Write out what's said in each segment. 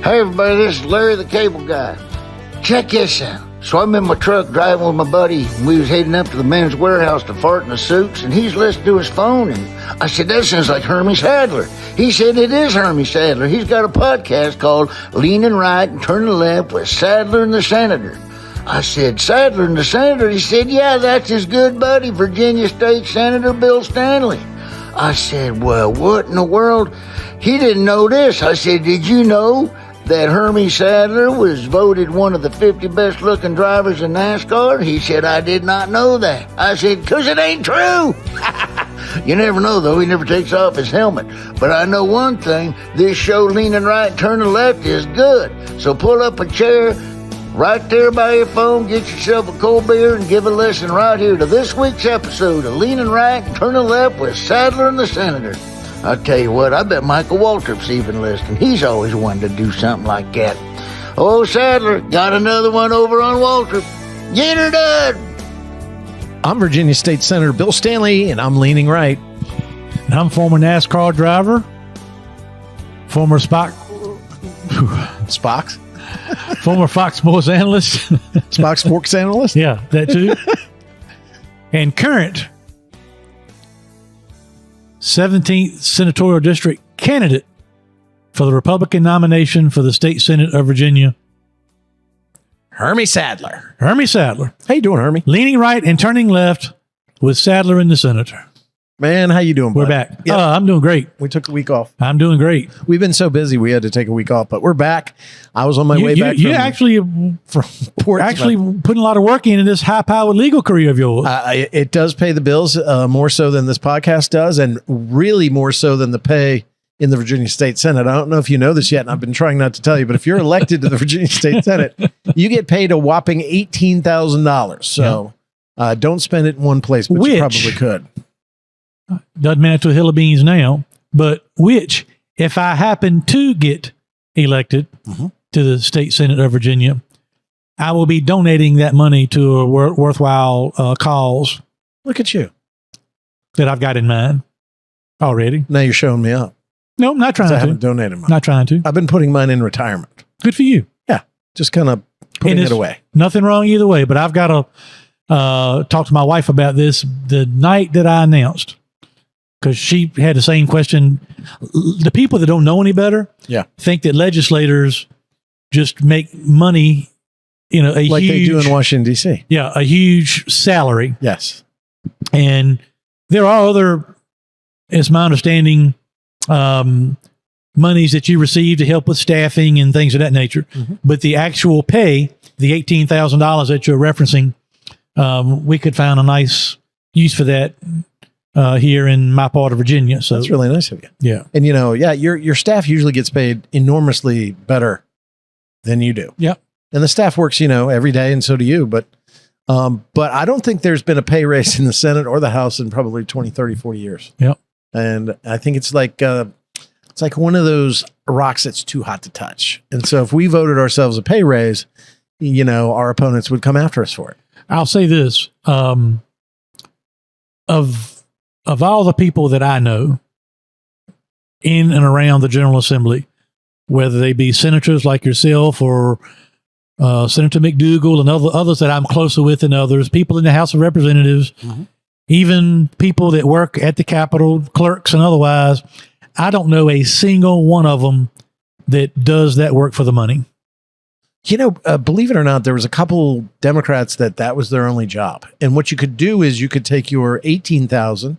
Hey everybody, this is Larry the Cable Guy. Check this out. So I'm in my truck driving with my buddy, and we was heading up to the men's warehouse to fart in the suits, and he's listening to his phone, and I said, that sounds like Hermie Sadler. He said, it is Hermie Sadler. He's got a podcast called Leaning Right and Turning Left with Sadler and the Senator. I said, Sadler and the Senator? He said, yeah, that's his good buddy, Virginia State Senator Bill Stanley. I said, well, what in the world? He didn't know this. I said, did you know that Hermie Sadler was voted one of the 50 best looking drivers in NASCAR? He said, I did not know that. I said, 'cause it ain't true. You never know, though. He never takes off his helmet. But I know one thing, this show Leaning Right, Turning Left is good. So pull up a chair right there by your phone, get yourself a cold beer, and give a listen right here to this week's episode of Leaning Right, Turning Left with Sadler and the Senator. I'll tell you what, I bet Michael Waltrip's even listening. He's always wanted to do something like that. Oh, Sadler, got another one over on Waltrip. Get her done. I'm Virginia State Senator Bill Stanley, and I'm leaning right. And I'm former NASCAR driver, former Spox Forts Analyst. Spox Forts Analyst? Yeah, that too. And current 17th Senatorial District candidate for the Republican nomination for the State Senate of Virginia, Hermie Sadler. Hermie Sadler. How you doing, Hermie? Leaning right and turning left with Sadler and the Senator. Man, how you doing, bud? We're back. Yep. I'm doing great. We took a week off. I'm doing great. We've been so busy, we had to take a week off, but we're back. I was on my way back You from Portsmouth. putting a lot of work into this high-powered legal career of yours. It does pay the bills more so than this podcast does, and really more so than the pay in the Virginia State Senate. I don't know if you know this yet, and I've been trying not to tell you, but if you're elected to the Virginia State Senate, you get paid a whopping $18,000. So don't spend it in one place, but you probably could. Doesn't matter to a hill of beans now, but which, if I happen to get elected to the State Senate of Virginia, I will be donating that money to a worthwhile cause. Look at you. That I've got in mind already. Now you're showing me up. No, I'm not trying to. I haven't donated mine. Not trying to. I've been putting mine in retirement. Good for you. Yeah. Just kind of putting it away. Nothing wrong either way, but I've got to talk to my wife about this the night that I announced. Because she had the same question. The people that don't know any better think that legislators just make money, like they do in Washington, D.C. Yeah, a huge salary. Yes. And there are other, it's my understanding, monies that you receive to help with staffing and things of that nature. But the actual pay, the $18,000 that you're referencing, we could find a nice use for that here in my part of Virginia. So that's really nice of you. Yeah. And your staff usually gets paid enormously better than you do. Yeah. And the staff works, every day, and so do you. But I don't think there's been a pay raise in the Senate or the House in probably 20, 30, 40 years. Yeah. And I think it's like one of those rocks that's too hot to touch. And so if we voted ourselves a pay raise, our opponents would come after us for it. I'll say this, of all the people that I know in and around the General Assembly, whether they be senators like yourself or Senator McDougal and others that I'm closer with than others, people in the House of Representatives, even people that work at the Capitol, clerks and otherwise, I don't know a single one of them that does that work for the money. Believe it or not, there was a couple Democrats that was their only job. And what you could do is you could take your $18,000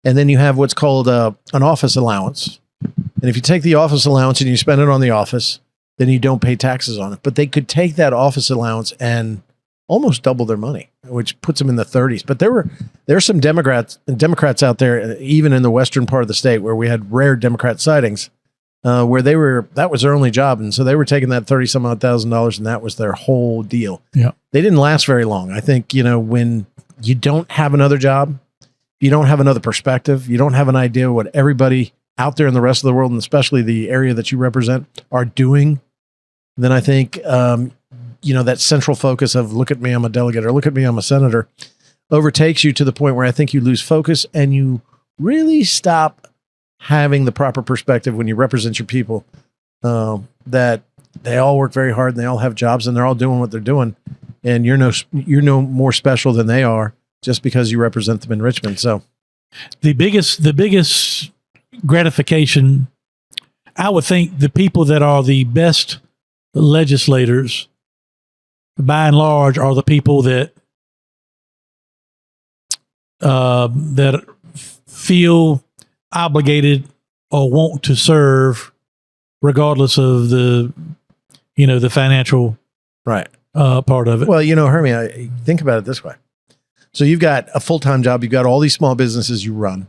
and then you have what's called an office allowance. And if you take the office allowance and you spend it on the office, then you don't pay taxes on it. But they could take that office allowance and almost double their money, which puts them in the 30s. But there are some Democrats out there, even in the western part of the state, where we had rare Democrat sightings, where that was their only job. And so they were taking that $30,000 and that was their whole deal. Yeah. They didn't last very long. I think, when you don't have another job, you don't have another perspective, you don't have an idea what everybody out there in the rest of the world, and especially the area that you represent, are doing, then I think, that central focus of look at me, I'm a delegate, or look at me, I'm a senator, overtakes you to the point where I think you lose focus and you really stop having the proper perspective when you represent your people, that they all work very hard and they all have jobs and they're all doing what they're doing. And you're no more special than they are just because you represent them in Richmond. So the biggest gratification, I would think the people that are the best legislators, by and large, are the people that that feel obligated or want to serve, regardless of the financial right part of it. Well, Hermie, I think about it this way. So you've got a full-time job, you've got all these small businesses you run,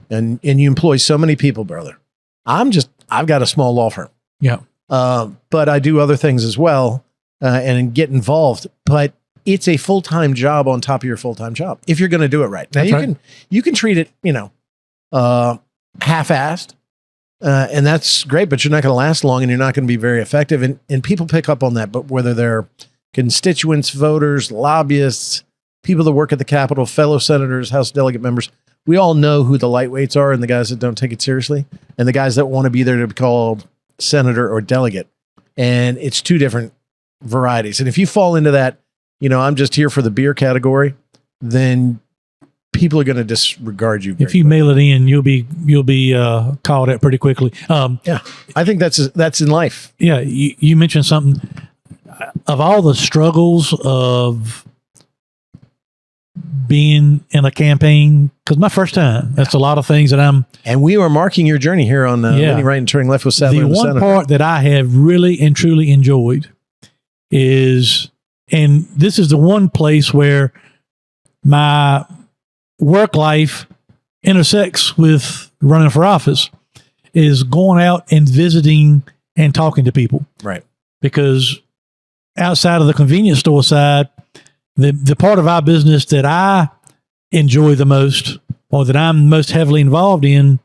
and you employ so many people, brother. I've got a small law firm. Yeah. But I do other things as well, and get involved. But it's a full-time job on top of your full-time job if you're going to do it right. Now you can treat it, half-assed, and that's great, but you're not going to last long and you're not going to be very effective. And people pick up on that, but whether they're constituents, voters, lobbyists, people that work at the Capitol, fellow senators, House delegate members, we all know who the lightweights are and the guys that don't take it seriously and the guys that want to be there to be called senator or delegate. And it's two different varieties. And if you fall into that, I'm just here for the beer category, then people are going to disregard you. If you mail it in, you'll be called at pretty quickly. Yeah, I think that's in life. Yeah. You mentioned something of all the struggles of being in a campaign, because my first time, that's a lot of things that and we are marking your journey here on Leaning Right and Turning Left with Sadler. The one part that I have really and truly enjoyed is, and this is the one place where my work life intersects with running for office, is going out and visiting and talking to people. Right. Because outside of the convenience store side, the part of our business that I enjoy the most, or that I'm most heavily involved in,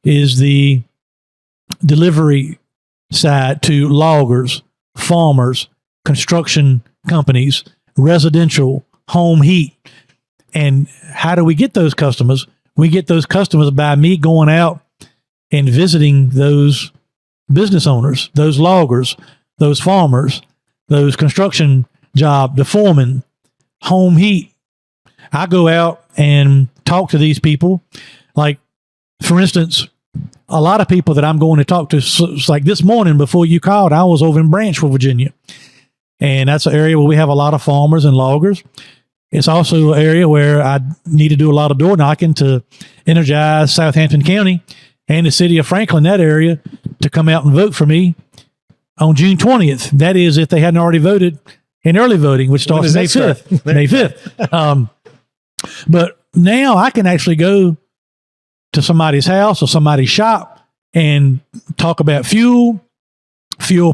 is the delivery side to loggers, farmers, construction companies, residential, home heat. And how do we get those customers? We get those customers by me going out and visiting those business owners, those loggers, those farmers, those construction job, the foreman, home heat. I go out and talk to these people. Like, for instance, a lot of people that I'm going to talk to, it's like this morning before you called, I was over in Branchville, Virginia. And that's an area where we have a lot of farmers and loggers. It's also an area where I need to do a lot of door knocking to energize Southampton County and the city of Franklin, that area, to come out and vote for me on June 20th. That is, if they hadn't already voted in early voting, which starts May 5th. May 5th. But now I can actually go to somebody's house or somebody's shop and talk about fuel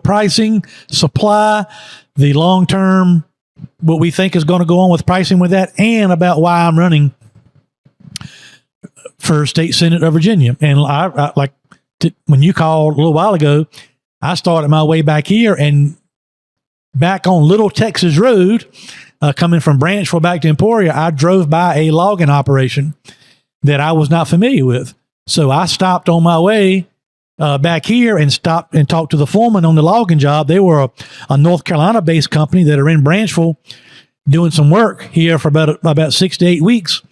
pricing, supply, the long-term, what we think is going to go on with pricing with that, and about why I'm running for state senate of Virginia. And when you called a little while ago, I started my way back here and back on Little Texas Road, coming from Branchville back to Emporia, I drove by a logging operation that I was not familiar with. So I stopped on my way back here and stopped and talked to the foreman on the logging job. They were a North Carolina-based company that are in Branchville doing some work here for about 6 to 8 weeks.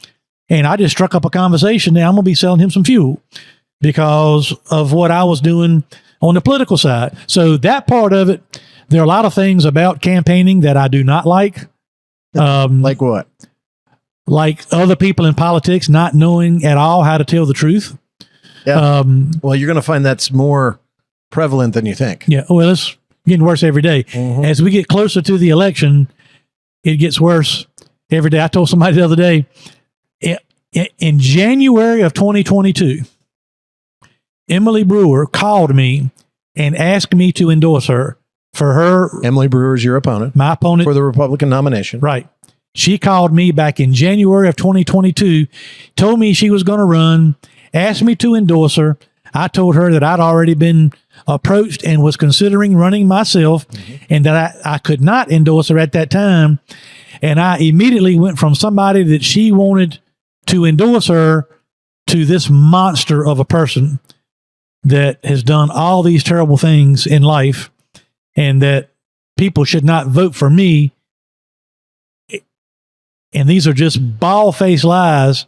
And I just struck up a conversation. Now I'm going to be selling him some fuel because of what I was doing on the political side. So that part of it, there are a lot of things about campaigning that I do not like. Like what? Like other people in politics not knowing at all how to tell the truth. Yeah. Well, you're going to find that's more prevalent than you think. Yeah. Well, it's getting worse every day. Mm-hmm. As we get closer to the election, it gets worse every day. I told somebody the other day, in January of 2022, Emily Brewer called me and asked me to endorse her for her. Emily Brewer is your opponent. My opponent. For the Republican nomination. Right. She called me back in January of 2022, told me she was going to run, asked me to endorse her. I told her that I'd already been approached and was considering running myself, and that I could not endorse her at that time. And I immediately went from somebody that she wanted to endorse her to this monster of a person that has done all these terrible things in life. and that people should not vote for me. And these are just bald-faced lies.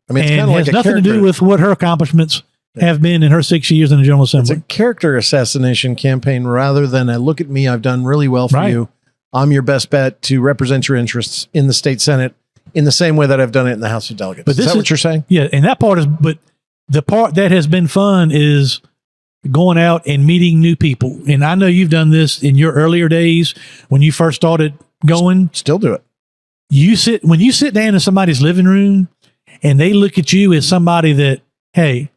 I mean, it's and kind of like has nothing to do with what her accomplishments have been in her 6 years in the General Assembly. It's a character assassination campaign rather than a look at me, I've done really well for you. I'm your best bet to represent your interests in the state Senate in the same way that I've done it in the House of Delegates. But is that what you're saying? Yeah, and that part is, but the part that has been fun is going out and meeting new people. And I know you've done this in your earlier days when you first started going. Still do it. When you sit down in somebody's living room and they look at you as somebody that, hey,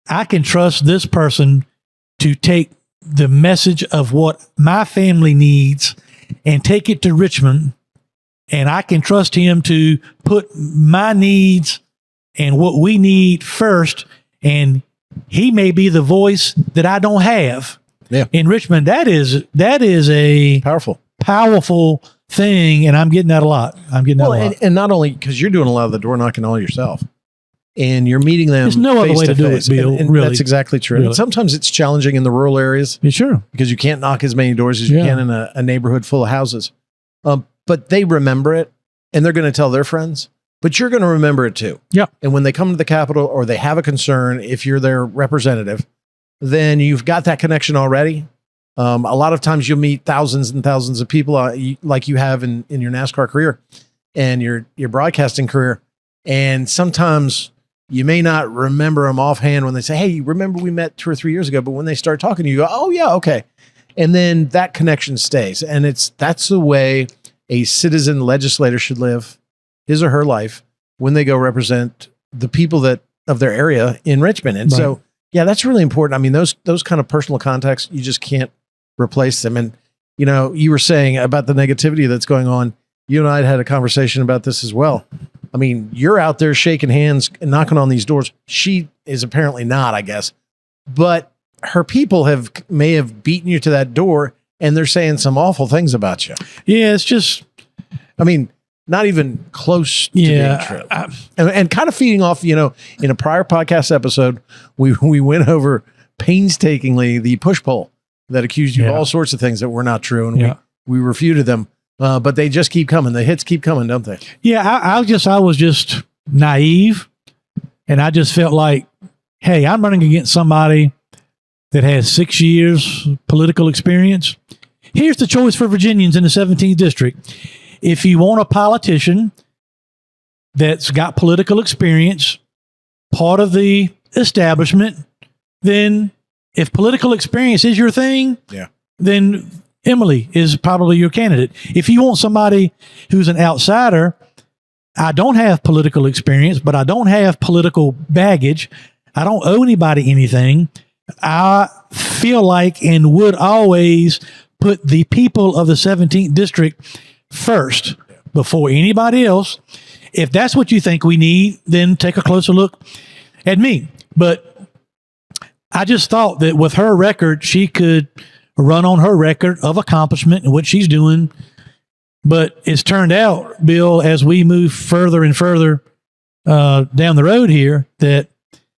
I can trust this person to take the message of what my family needs and take it to Richmond, and I can trust him to put my needs and what we need first, and he may be the voice that I don't have in Richmond. That is a powerful thing, and I'm getting that a lot. And not only because you're doing a lot of the door knocking all yourself, and you're meeting them. There's no other way to do it, Bill. And really, that's exactly true. Really. And sometimes it's challenging in the rural areas. Yeah, sure, because you can't knock as many doors as you can in a neighborhood full of houses. But they remember it, and they're going to tell their friends. But you're going to remember it too. Yeah. And when they come to the Capitol or they have a concern, if you're their representative, then you've got that connection already. A lot of times you'll meet thousands and thousands of people like you have in your NASCAR career and your broadcasting career. And sometimes you may not remember them offhand when they say, hey, remember we met 2 or 3 years ago, but when they start talking, you go, oh yeah, okay. And then that connection stays. And that's the way a citizen legislator should live his or her life when they go represent the people of their area in Richmond. And so, yeah, that's really important. I mean, those kind of personal contacts, you just can't replace them. And, you were saying about the negativity that's going on. You and I had a conversation about this as well. I mean, you're out there shaking hands and knocking on these doors. She is apparently not, I guess, but her people may have beaten you to that door and they're saying some awful things about you. Yeah. It's just, I mean, not even close to being true. And kind of feeding off, in a prior podcast episode, we went over painstakingly the push poll that accused you of all sorts of things that were not true. And we refuted them. But they just keep coming. The hits keep coming, don't they? Yeah, I was just naive, and I just felt like, hey, I'm running against somebody that has 6 years political experience. Here's the choice for Virginians in the 17th district. If you want a politician that's got political experience, part of the establishment, then if political experience is your thing, then Emily is probably your candidate. If you want somebody who's an outsider, I don't have political experience, but I don't have political baggage. I don't owe anybody anything. I feel like and would always put the people of the 17th district first before anybody else. If that's what you think we need, then take a closer look at me. But I just thought that with her record, she could run on her record of accomplishment and what she's doing. But it's turned out, Bill, as we move further and further down the road here, that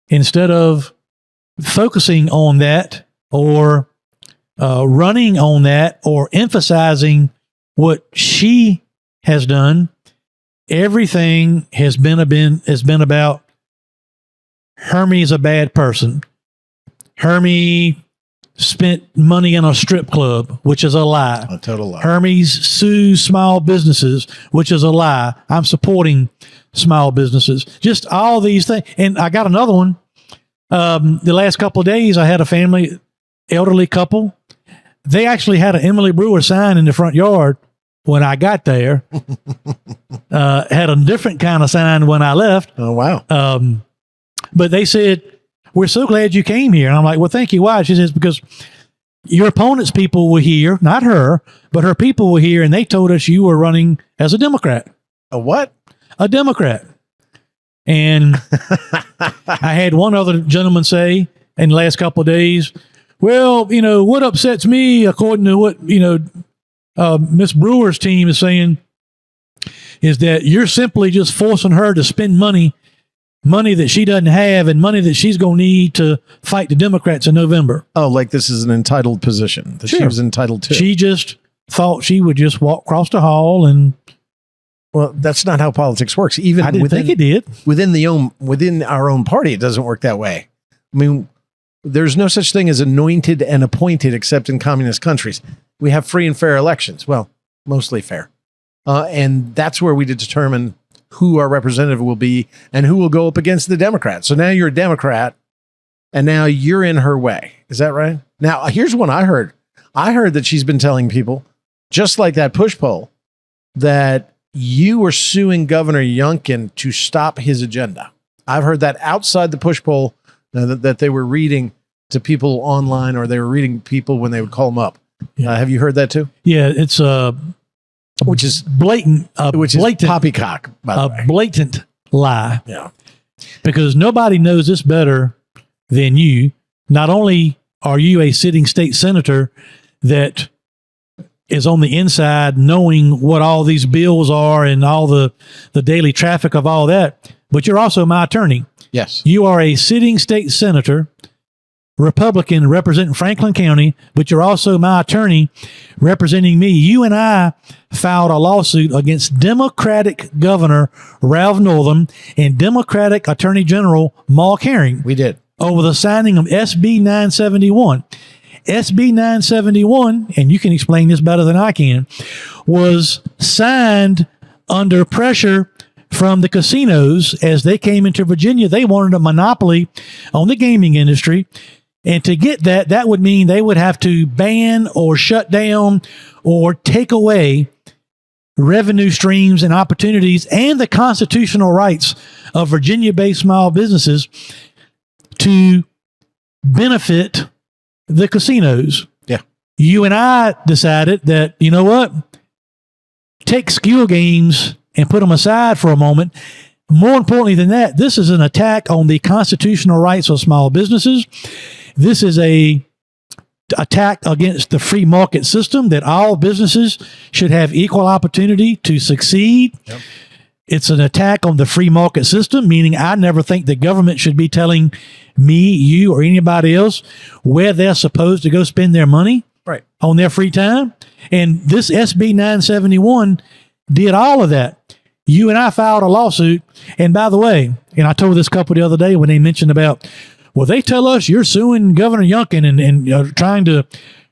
instead of focusing on that or running on that or emphasizing what she has done, everything has been about Hermie is a bad person. Hermie spent money in a strip club, which is a lie. A total lie. Hermes sues small businesses, which is a lie. I'm supporting small businesses. Just all these things. And I got another one. The last couple of days, I had a family, elderly couple. They actually had an Emily Brewer sign in the front yard when I got there. Had a different kind of sign when I left. Oh, wow. But they said, we're so glad you came here. And I'm like, well, thank you. Why? She says, because your opponent's people were here, not her, but her people were here, and they told us you were running as a Democrat. A what? A Democrat. And I had one other gentleman say in the last couple of days, well, what upsets me, according to what, Miss Brewer's team is saying, is that you're simply just forcing her to spend money money that she doesn't have and money that she's going to need to fight the Democrats in November. Oh, like this is an entitled position that she was entitled to. She just thought she would just walk across the hall and. Well, that's not how politics works. Even I didn't think it did. Within our own party, it doesn't work that way. I mean, there's no such thing as anointed and appointed except in communist countries. We have free and fair elections. Well, mostly fair. And that's where we determine who our representative will be and who will go up against the Democrats. So now you're a Democrat and now you're in her way. Is that right? Now, here's one I heard. I heard that she's been telling people, just like that push poll, that you were suing Governor Youngkin to stop his agenda. I've heard that outside the push poll that they were reading to people online, or they were reading people when they would call them up. Yeah. Have you heard that too? Yeah, it's which is blatant, is poppycock, by the way. Blatant lie. Yeah, because nobody knows this better than you. Not only are you a sitting state senator that is on the inside knowing what all these bills are and all the daily traffic of all that, but you're also my attorney. Yes. You are a sitting state senator, Republican, representing Franklin County, but you're also my attorney representing me. You and I filed a lawsuit against Democratic Governor Ralph Northam and Democratic Attorney General Mark Herring. We did. Over the signing of SB 971. SB 971, and you can explain this better than I can, was signed under pressure from the casinos as they came into Virginia. They wanted a monopoly on the gaming industry. And to get that would mean they would have to ban or shut down or take away revenue streams and opportunities and the constitutional rights of Virginia-based small businesses to benefit the casinos. Yeah. You and I decided that, you know what? Take skill games and put them aside for a moment. More importantly than that, this is an attack on the constitutional rights of small businesses. This is a attack against the free market system that all businesses should have equal opportunity to succeed. Yep. It's an attack on the free market system, meaning I never think the government should be telling me, you, or anybody else where they're supposed to go spend their money on their free time. And this SB 971 did all of that. You and I filed a lawsuit. And by the way, and I told this couple the other day when they mentioned about, well, they tell us you're suing Governor Youngkin and trying to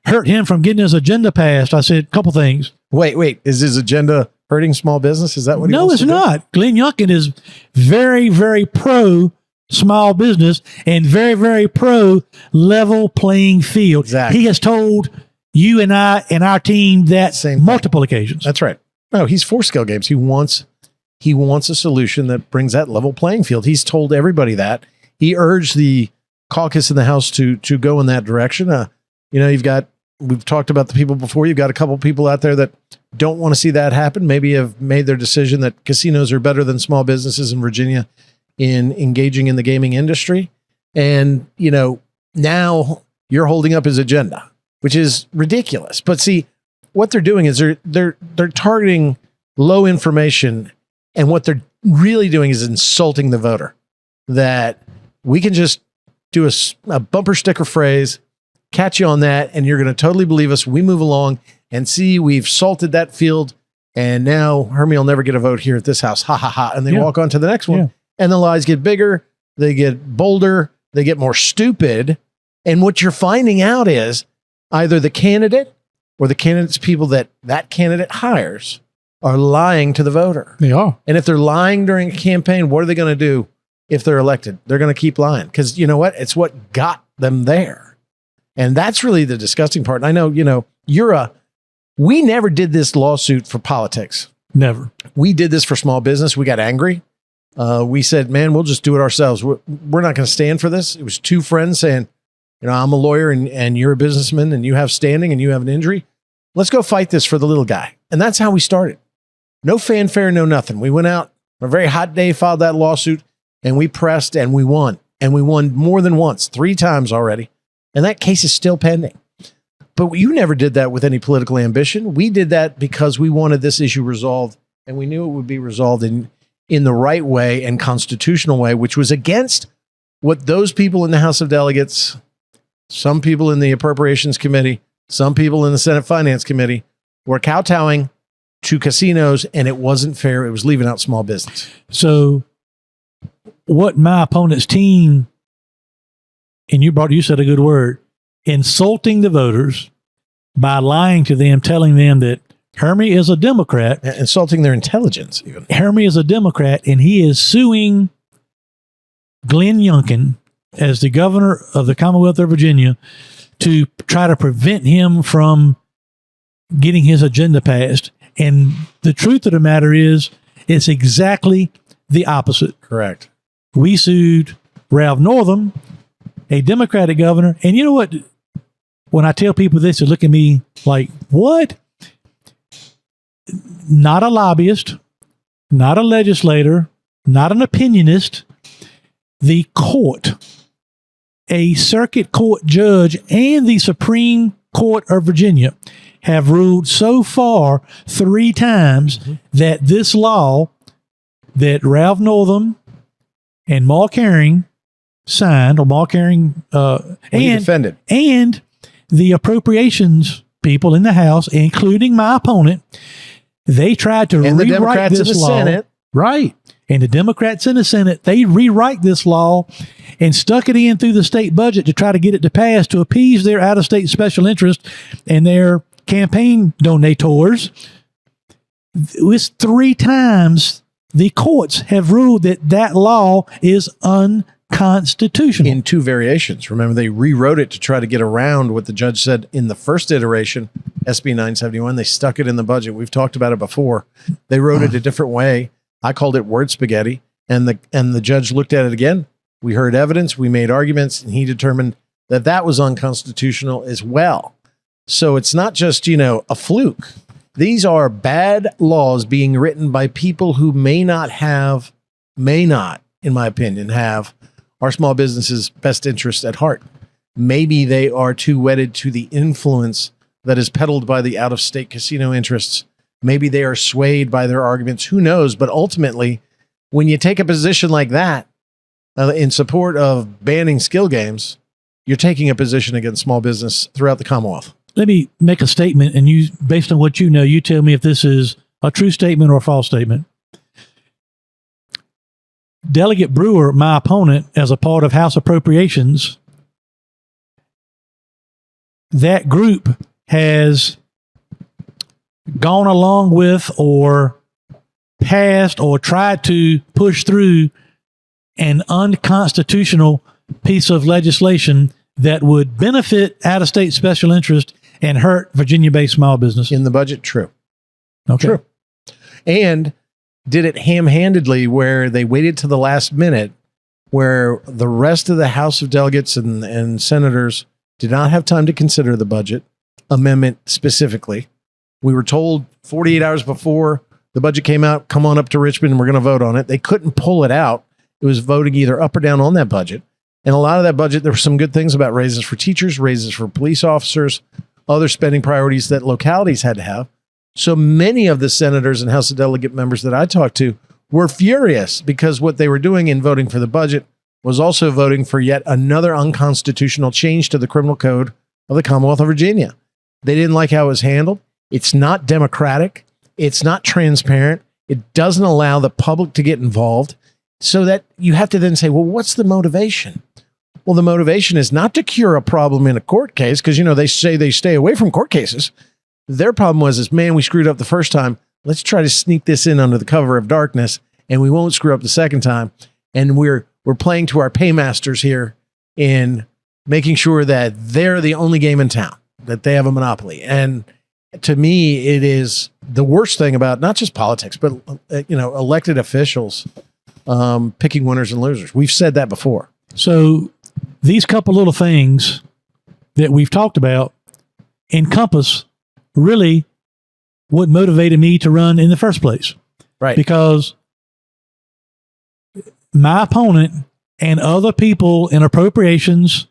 hurt him from getting his agenda passed. I said a couple things. Wait, is his agenda hurting small business? Is that what he wants to do? No, it's not. Glenn Youngkin is very, very pro small business and very, very pro level playing field. Exactly. He has told you and I and our team that multiple occasions. That's right. No, he's for skill games. He wants a solution that brings that level playing field. He's told everybody that. He urged the caucus in the House to go in that direction. We've talked about the people before. You've got a couple people out there that don't want to see that happen. Maybe have made their decision that casinos are better than small businesses in Virginia in engaging in the gaming industry. And, now you're holding up his agenda, which is ridiculous. But see, what they're doing is they're targeting low information. And what they're really doing is insulting the voter. That we can just do a bumper sticker phrase, catch you on that, and you're going to totally believe us. We move along and see we've salted that field, and now Hermie will never get a vote here at this house. Ha, ha, ha. And they walk on to the next one. Yeah. And the lies get bigger. They get bolder. They get more stupid. And what you're finding out is either the candidate or the candidate's people that candidate hires are lying to the voter. They are. And if they're lying during a campaign, what are they going to do if they're elected? They're going to keep lying because you know what? It's what got them there. And that's really the disgusting part. And I know, we never did this lawsuit for politics. Never. We did this for small business. We got angry. We said, man, we'll just do it ourselves. We're not going to stand for this. It was two friends saying, I'm a lawyer and you're a businessman and you have standing and you have an injury. Let's go fight this for the little guy. And that's how we started. No fanfare, no nothing. We went out on a very hot day, filed that lawsuit, and we pressed and we won. And we won more than once, 3 times already. And that case is still pending. But you never did that with any political ambition. We did that because we wanted this issue resolved, and we knew it would be resolved in in the right way and constitutional way, which was against what those people in the House of Delegates, some people in the Appropriations Committee, some people in the Senate Finance Committee were kowtowing to casinos, and it wasn't fair. It was leaving out small business. So what my opponent's team, and you said a good word, insulting the voters by lying to them, telling them that Hermie is a Democrat. Insulting their intelligence, even. Hermie is a Democrat, and he is suing Glenn Youngkin as the governor of the Commonwealth of Virginia to try to prevent him from getting his agenda passed. And the truth of the matter is, it's exactly the opposite. Correct. We sued Ralph Northam, a Democratic governor. And you know what? When I tell people this, they look at me like, what? Not a lobbyist, not a legislator, not an opinionist. The court, a circuit court judge, and the Supreme Court of Virginia have ruled so far 3 times that this law that Ralph Northam and Mark Herring signed, or Mark Herring and defended, and the appropriations people in the House, including my opponent, they tried to and the rewrite Democrats this in the law. Senate. Right. And the Democrats in the Senate, they rewrite this law and stuck it in through the state budget to try to get it to pass to appease their out-of-state special interest and their campaign donators. It's 3 times the courts have ruled that that law is unconstitutional. In 2 variations. Remember, they rewrote it to try to get around what the judge said in the first iteration, SB 971. They stuck it in the budget. We've talked about it before. They wrote it a different way. I called it word spaghetti, and the judge looked at it again. We heard evidence, we made arguments, and he determined that that was unconstitutional as well. So it's not just, a fluke. These are bad laws being written by people who may not, in my opinion, have our small businesses' best interests at heart. Maybe they are too wedded to the influence that is peddled by the out-of-state casino interests. Maybe they are swayed by their arguments. Who knows? But ultimately, when you take a position like that in support of banning skill games, you're taking a position against small business throughout the Commonwealth. Let me make a statement, and you, based on what you know, you tell me if this is a true statement or a false statement. Delegate Brewer, my opponent, as a part of House Appropriations, that group has gone along with or passed or tried to push through an unconstitutional piece of legislation that would benefit out-of-state special interest and hurt Virginia-based small business. In the budget, true. Okay. True. And did it ham-handedly, where they waited to the last minute, where the rest of the House of Delegates and senators did not have time to consider the budget amendment specifically. We were told 48 hours before the budget came out, come on up to Richmond and we're going to vote on it. They couldn't pull it out. It was voting either up or down on that budget. And a lot of that budget, there were some good things about raises for teachers, raises for police officers, other spending priorities that localities had to have. So many of the senators and House of Delegate members that I talked to were furious because what they were doing in voting for the budget was also voting for yet another unconstitutional change to the criminal code of the Commonwealth of Virginia. They didn't like how it was handled. It's not democratic. It's not transparent. It doesn't allow the public to get involved, so that you have to then say, well, what's the motivation? Well, the motivation is not to cure a problem in a court case, because, they say they stay away from court cases. Their problem was, man, we screwed up the first time. Let's try to sneak this in under the cover of darkness, and we won't screw up the second time. And we're playing to our paymasters here in making sure that they're the only game in town, that they have a monopoly. And to me, it is the worst thing about not just politics, but elected officials picking winners and losers. We've said that before. So these couple little things that we've talked about encompass really what motivated me to run in the first place. Right. Because my opponent and other people in appropriations,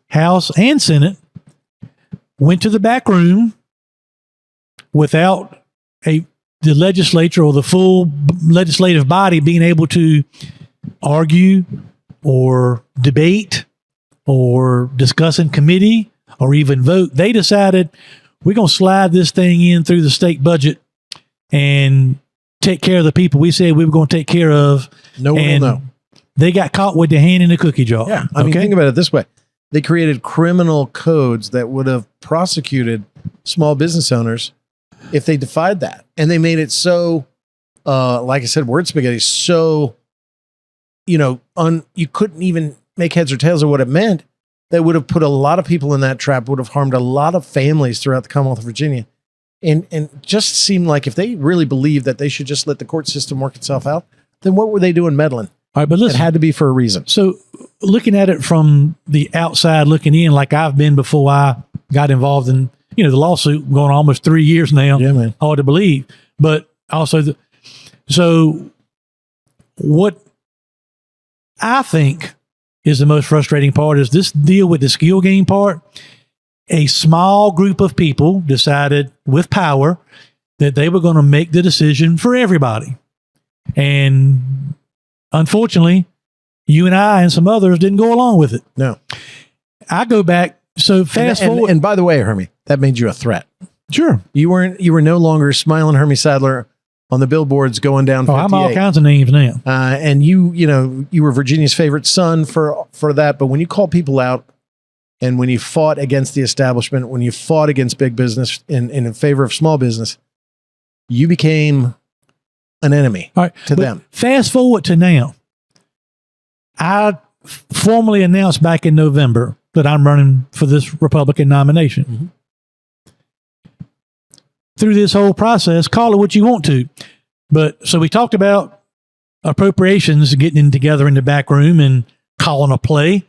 House and Senate, went to the back room without a the legislature or the full legislative body being able to argue or debate or discuss in committee or even vote. They decided we're going to slide this thing in through the state budget and take care of the people we said we were going to take care of. No one will know. They got caught with their hand in the cookie jar. Yeah. I mean, think about it this way. They created criminal codes that would have prosecuted small business owners if they defied that. And they made it so, like I said, word spaghetti, so, you couldn't even make heads or tails of what it meant. That would have put a lot of people in that trap, would have harmed a lot of families throughout the Commonwealth of Virginia. And just seemed like if they really believed that they should just let the court system work itself out, then what were they doing meddling? All right, but listen, it had to be for a reason. So looking at it from the outside looking in, like I've been before I got involved in, the lawsuit going on almost 3 years now. Yeah, man. Hard to believe. But also, so what I think is the most frustrating part is this deal with the skill game part. A small group of people decided with power that they were going to make the decision for everybody. And unfortunately, you and I and some others didn't go along with it. No. I go back. So fast forward. And by the way, Hermie, that made you a threat. Sure. You were no longer smiling Hermie Sadler on the billboards going down 58. I'm all kinds of names now. And you were Virginia's favorite son for that. But when you called people out and when you fought against the establishment, when you fought against big business in favor of small business, you became an enemy to them. Fast forward to now. I formally announced back in November that I'm running for this Republican nomination. Mm-hmm. Through this whole process, call it what you want to. But so we talked about appropriations, getting in together in the back room and calling a play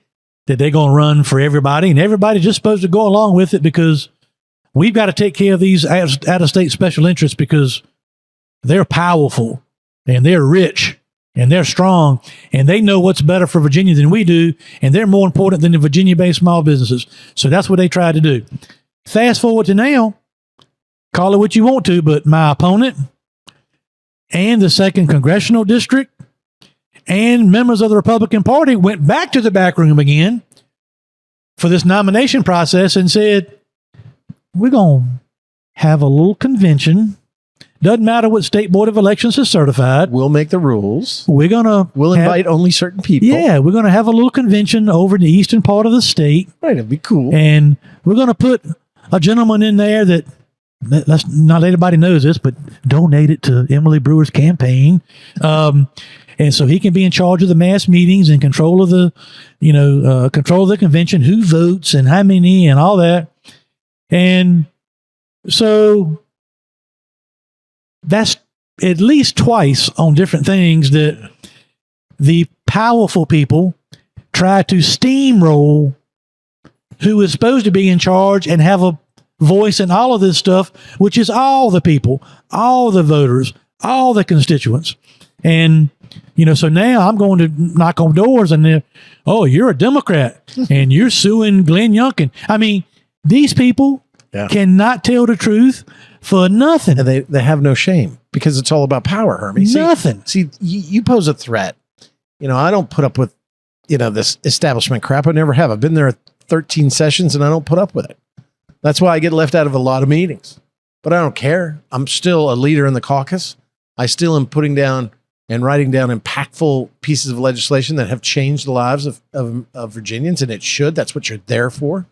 that they're going to run for everybody. And everybody's just supposed to go along with it because we've got to take care of these out-of-state special interests because they're powerful and they're rich and they're strong and they know what's better for Virginia than we do. And they're more important than the Virginia-based small businesses. So that's what they tried to do. Fast forward to now. Call it what you want to, but my opponent and the 2nd Congressional District and members of the Republican Party went back to the back room again for this nomination process and said, we're going to have a little convention. Doesn't matter what State Board of Elections has certified. We'll make the rules. We'll invite only certain people. Yeah, we're going to have a little convention over in the eastern part of the state. Right, it'd be cool. And we're going to put a gentleman in there that, let's not everybody knows this, but donated to Emily Brewer's campaign. And so he can be in charge of the mass meetings and control of the, control of the convention, who votes and how many and all that. And so that's at least twice on different things that the powerful people try to steamroll who is supposed to be in charge and have a voice in all of this stuff, which is all the people, all the voters, all the constituents. And, so now I'm going to knock on doors and they're, oh, you're a Democrat and you're suing Glenn Youngkin. I mean, these people cannot tell the truth for nothing. And they have no shame because it's all about power, Hermie. Nothing. See, you pose a threat. I don't put up with, this establishment crap. I never have. I've been there 13 sessions and I don't put up with it. That's why I get left out of a lot of meetings. But I don't care. I'm still a leader in the caucus. I still am putting down and writing down impactful pieces of legislation that have changed the lives of Virginians, and it should. That's what you're there for.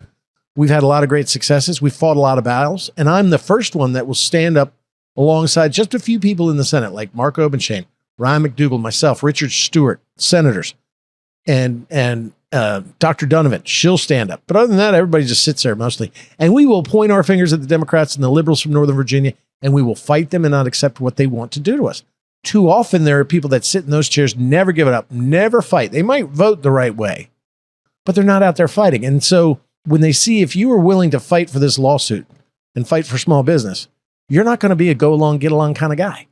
We've had a lot of great successes. We've fought a lot of battles, and I'm the first one that will stand up alongside just a few people in the Senate, like Mark Obenshain, Ryan McDougal, myself, Richard Stewart, senators, and Dr. Donovan. She'll stand up. But other than that, everybody just sits there mostly. And we will point our fingers at the Democrats and the liberals from Northern Virginia, and we will fight them and not accept what they want to do to us. Too often, there are people that sit in those chairs, never give it up, never fight. They might vote the right way, but they're not out there fighting. And so when they see if you are willing to fight for this lawsuit and fight for small business, you're not going to be a go along, get along kind of guy.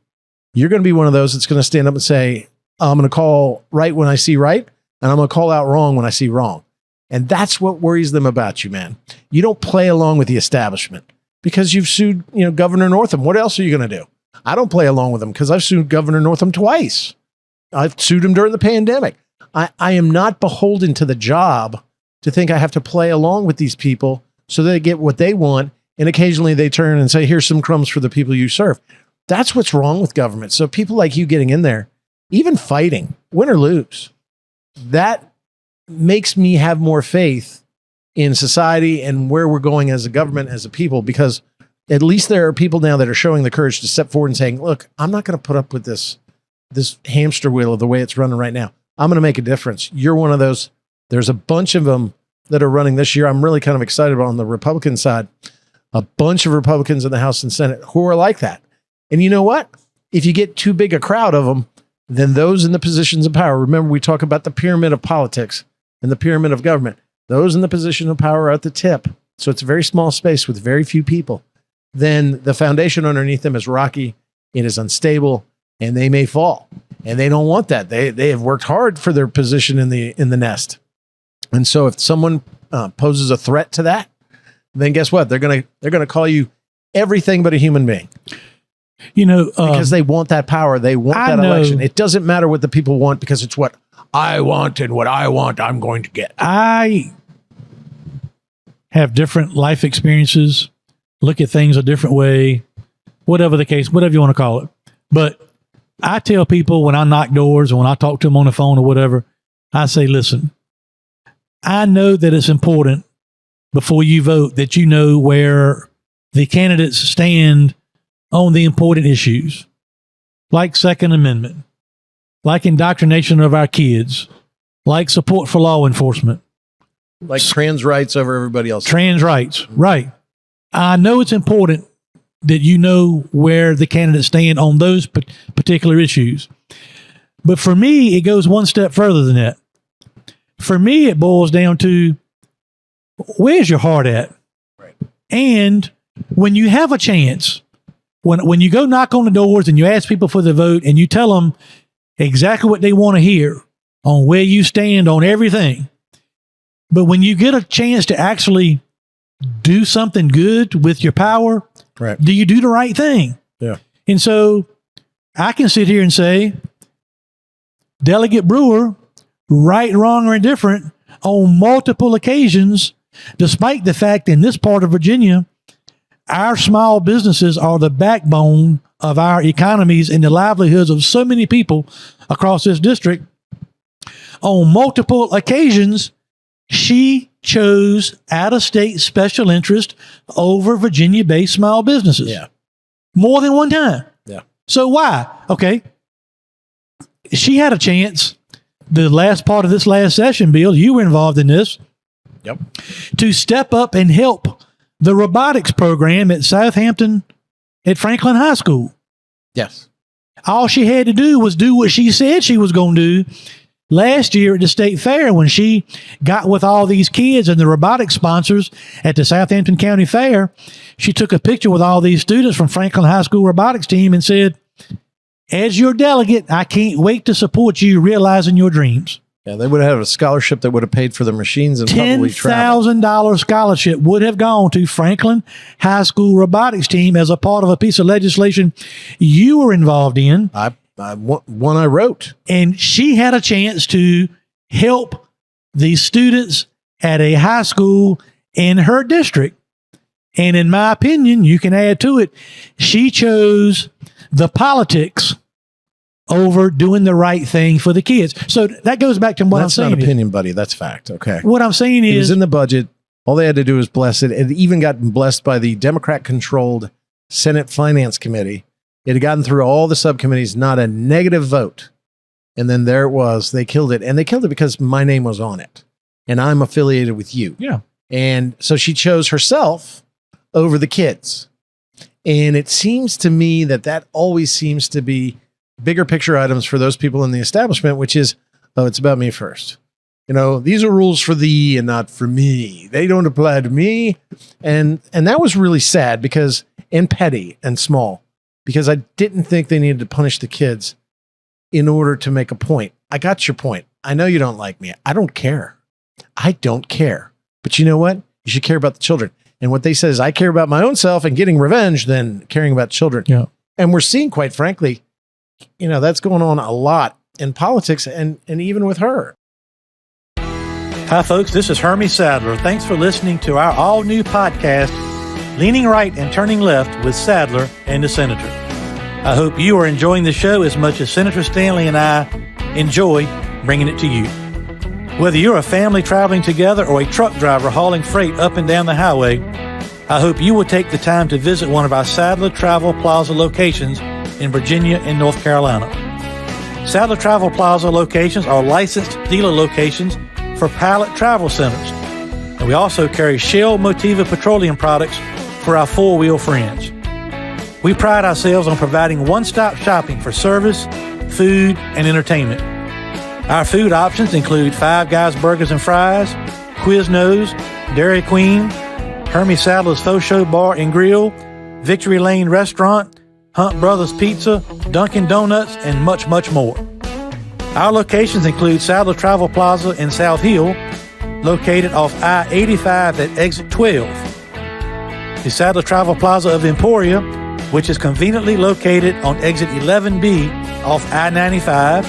You're going to be one of those that's going to stand up and say, I'm going to call right when I see right, and I'm going to call out wrong when I see wrong. And that's what worries them about you, man. You don't play along with the establishment because you've sued, Governor Northam. What else are you going to do? I don't play along with them because I've sued Governor Northam twice. I've sued him during the pandemic. I am not beholden to the job to think I have to play along with these people so they get what they want. And occasionally they turn and say, here's some crumbs for the people you serve. That's what's wrong with government. So people like you getting in there, even fighting, win or lose, that makes me have more faith in society and where we're going as a government, as a people, because at least there are people now that are showing the courage to step forward and saying, look, I'm not going to put up with this hamster wheel of the way it's running right now. I'm going to make a difference. You're one of those. There's a bunch of them that are running this year. I'm really kind of excited about on the Republican side, a bunch of Republicans in the House and Senate who are like that. And you know what? If you get too big a crowd of them, then those in the positions of power, remember we talk about the pyramid of politics and the pyramid of government, those in the position of power are at the tip. So it's a very small space with very few people. Then the foundation underneath them is rocky, it is unstable, and they may fall. And they don't want that. They have worked hard for their position in the nest. And so if someone poses a threat to that, then guess what? They're gonna call you everything but a human being. You know, because they want that power. They want that election. It doesn't matter what the people want because it's what I want, and what I want, I'm going to get. I have different life experiences, look at things a different way, whatever the case, whatever you want to call it. But I tell people when I knock doors and when I talk to them on the phone or whatever, I say, listen, I know that it's important before you vote that you know where the candidates stand on the important issues, like Second Amendment, like indoctrination of our kids, like support for law enforcement. Like trans rights over everybody else. Trans rights, right. I know it's important that you know where the candidates stand on those particular issues. But for me, it goes one step further than that. For me, it boils down to, where's your heart at? Right. And when you have a chance, when you go knock on the doors and you ask people for the vote and you tell them exactly what they want to hear on where you stand on everything, but when you get a chance to actually do something good with your power, right, do you do the right thing? Yeah. And so I can sit here and say, Delegate Brewer, right, wrong, or indifferent, on multiple occasions, despite the fact in this part of Virginia, our small businesses are the backbone of our economies and the livelihoods of so many people across this district. On multiple occasions, she chose out-of-state special interest over Virginia-based small businesses. Yeah. More than one time. Yeah. So why? Okay. She had a chance, the last part of this last session, Bill, you were involved in this. Yep. To step up and help the robotics program at Southampton at Franklin High School. Yes. All she had to do was do what she said she was going to do last year at the state fair when she got with all these kids and the robotics sponsors at the Southampton County Fair. She took a picture with all these students from Franklin High School robotics team and said, as your delegate, I can't wait to support you realizing your dreams. Yeah, they would have had a scholarship that would have paid for the machines and probably travel. $10,000 scholarship would have gone to Franklin High School robotics team as a part of a piece of legislation you were involved in. One I wrote. And she had a chance to help these students at a high school in her district. And in my opinion, you can add to it, she chose the politics over doing the right thing for the kids. So that goes back to what I'm saying. That's not opinion, buddy. That's fact. Okay. What I'm saying is, it was in the budget. All they had to do was bless it. It even got blessed by the Democrat-controlled Senate Finance Committee. It had gotten through all the subcommittees, not a negative vote. And then there it was. They killed it. And they killed it because my name was on it. And I'm affiliated with you. Yeah. And so she chose herself over the kids. And it seems to me that always seems to be bigger picture items for those people in the establishment, which is, oh, it's about me first. You know, these are rules for thee and not for me. They don't apply to me. And that was really sad because, and petty and small, because I didn't think they needed to punish the kids in order to make a point. I got your point. I know you don't like me. I don't care. I don't care. But you know what? You should care about the children. And what they said is, I care about my own self and getting revenge than caring about children. Yeah. And we're seeing, quite frankly, that's going on a lot in politics and even with her. Hi, folks. This is Hermie Sadler. Thanks for listening to our all-new podcast, Leaning Right and Turning Left with Sadler and the Senator. I hope you are enjoying the show as much as Senator Stanley and I enjoy bringing it to you. Whether you're a family traveling together or a truck driver hauling freight up and down the highway, I hope you will take the time to visit one of our Sadler Travel Plaza locations in Virginia and North Carolina. Sadler Travel Plaza locations are licensed dealer locations for Pilot Travel Centers, and we also carry Shell Motiva petroleum products for our four-wheel friends. We pride ourselves on providing one-stop shopping for service, food, and entertainment. Our food options include Five Guys Burgers and Fries, Quiznos, Dairy Queen, Hermie Sadler's Faux Show Bar and Grill, Victory Lane Restaurant, Hunt Brothers Pizza, Dunkin' Donuts, and much, much more. Our locations include Sadler Travel Plaza in South Hill, located off I-85 at exit 12. The Sadler Travel Plaza of Emporia, which is conveniently located on exit 11B off I-95,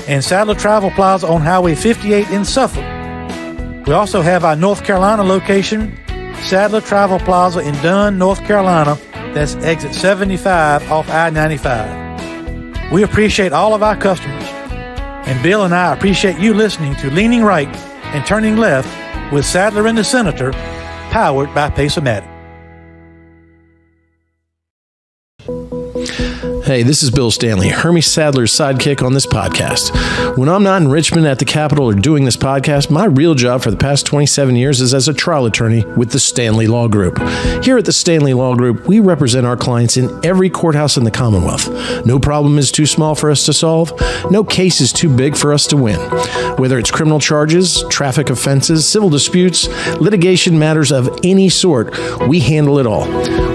and Sadler Travel Plaza on Highway 58 in Suffolk. We also have our North Carolina location, Sadler Travel Plaza in Dunn, North Carolina, that's exit 75 off I-95. We appreciate all of our customers, and Bill and I appreciate you listening to Leaning Right and Turning Left with Sadler and the Senator, powered by Pace-O-Matic. Hey, this is Bill Stanley, Hermie Sadler's sidekick on this podcast. When I'm not in Richmond at the Capitol or doing this podcast, my real job for the past 27 years is as a trial attorney with the Stanley Law Group. Here at the Stanley Law Group, we represent our clients in every courthouse in the Commonwealth. No problem is too small for us to solve. No case is too big for us to win. Whether it's criminal charges, traffic offenses, civil disputes, litigation matters of any sort, we handle it all.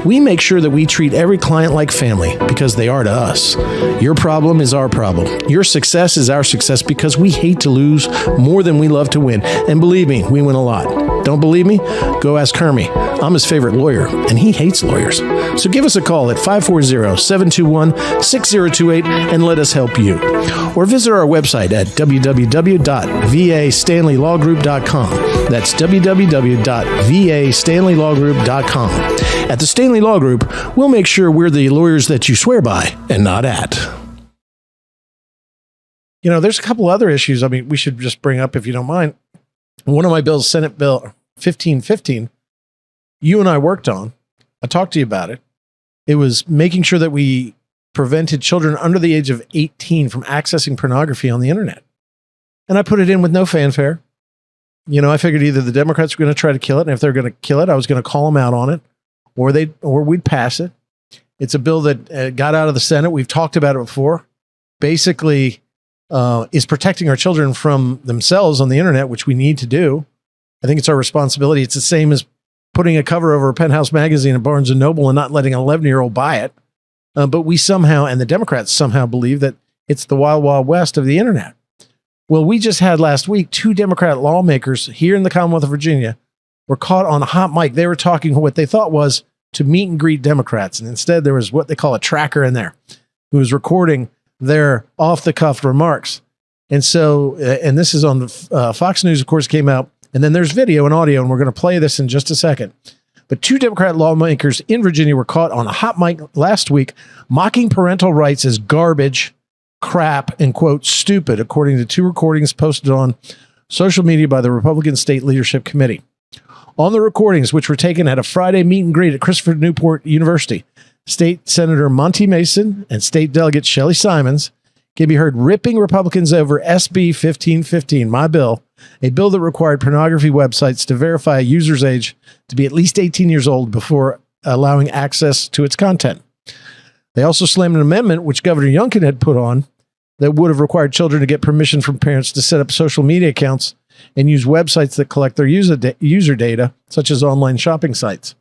We make sure that we treat every client like family because they are to us. Your problem is our problem. Your success is our success because we hate to lose more than we love to win. And believe me, we win a lot. Don't believe me? Go ask Hermie. I'm his favorite lawyer, and he hates lawyers. So give us a call at 540-721-6028 and let us help you. Or visit our website at www.vastanleylawgroup.com. That's www.vastanleylawgroup.com. At the Stanley Law Group, we'll make sure we're the lawyers that you swear by and not at. There's a couple other issues. We should just bring up, if you don't mind. One of my bills, Senate Bill 1515, you and I worked on. I talked to you about it. It was making sure that we prevented children under the age of 18 from accessing pornography on the internet. And I put it in with no fanfare. I figured either the Democrats were going to try to kill it, and if they're going to kill it, I was going to call them out on it, or we'd pass it. It's a bill that got out of the Senate. We've talked about it before. Basically, is protecting our children from themselves on the internet, which we need to do. I think it's our responsibility. It's the same as putting a cover over a Penthouse magazine at Barnes & Noble and not letting an 11-year-old buy it. But we somehow, and the Democrats somehow, believe that it's the wild, wild west of the internet. Well, we just had last week 2 Democrat lawmakers here in the Commonwealth of Virginia were caught on a hot mic. They were talking what they thought was to meet and greet Democrats. And instead, there was what they call a tracker in there who was recording their off-the-cuff remarks. And so, and this is on the Fox News, of course, came out. And then there's video and audio, and we're going to play this in just a second. But 2 Democrat lawmakers in Virginia were caught on a hot mic last week mocking parental rights as garbage, crap, and, quote, stupid, according to 2 recordings posted on social media by the Republican State Leadership Committee. On the recordings, which were taken at a Friday meet and greet at Christopher Newport University, State Senator Monty Mason and State Delegate Shelley Simons can be heard ripping Republicans over SB 1515, my bill, a bill that required pornography websites to verify a user's age to be at least 18 years old before allowing access to its content. They also slammed an amendment which Governor Youngkin had put on that would have required children to get permission from parents to set up social media accounts and use websites that collect their user data, such as online shopping sites.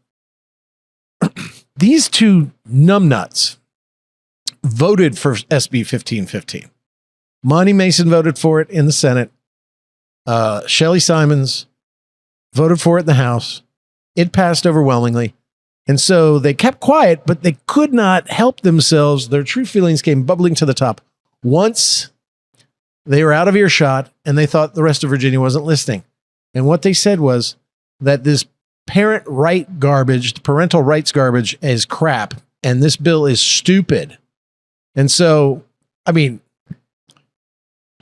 These 2 numbnuts voted for SB 1515. Monty Mason voted for it in the Senate. Shelley Simons voted for it in the House. It passed overwhelmingly. And so they kept quiet, but they could not help themselves. Their true feelings came bubbling to the top once they were out of earshot and they thought the rest of Virginia wasn't listening. And what they said was that this parental rights garbage is crap. And this bill is stupid. And so, I mean,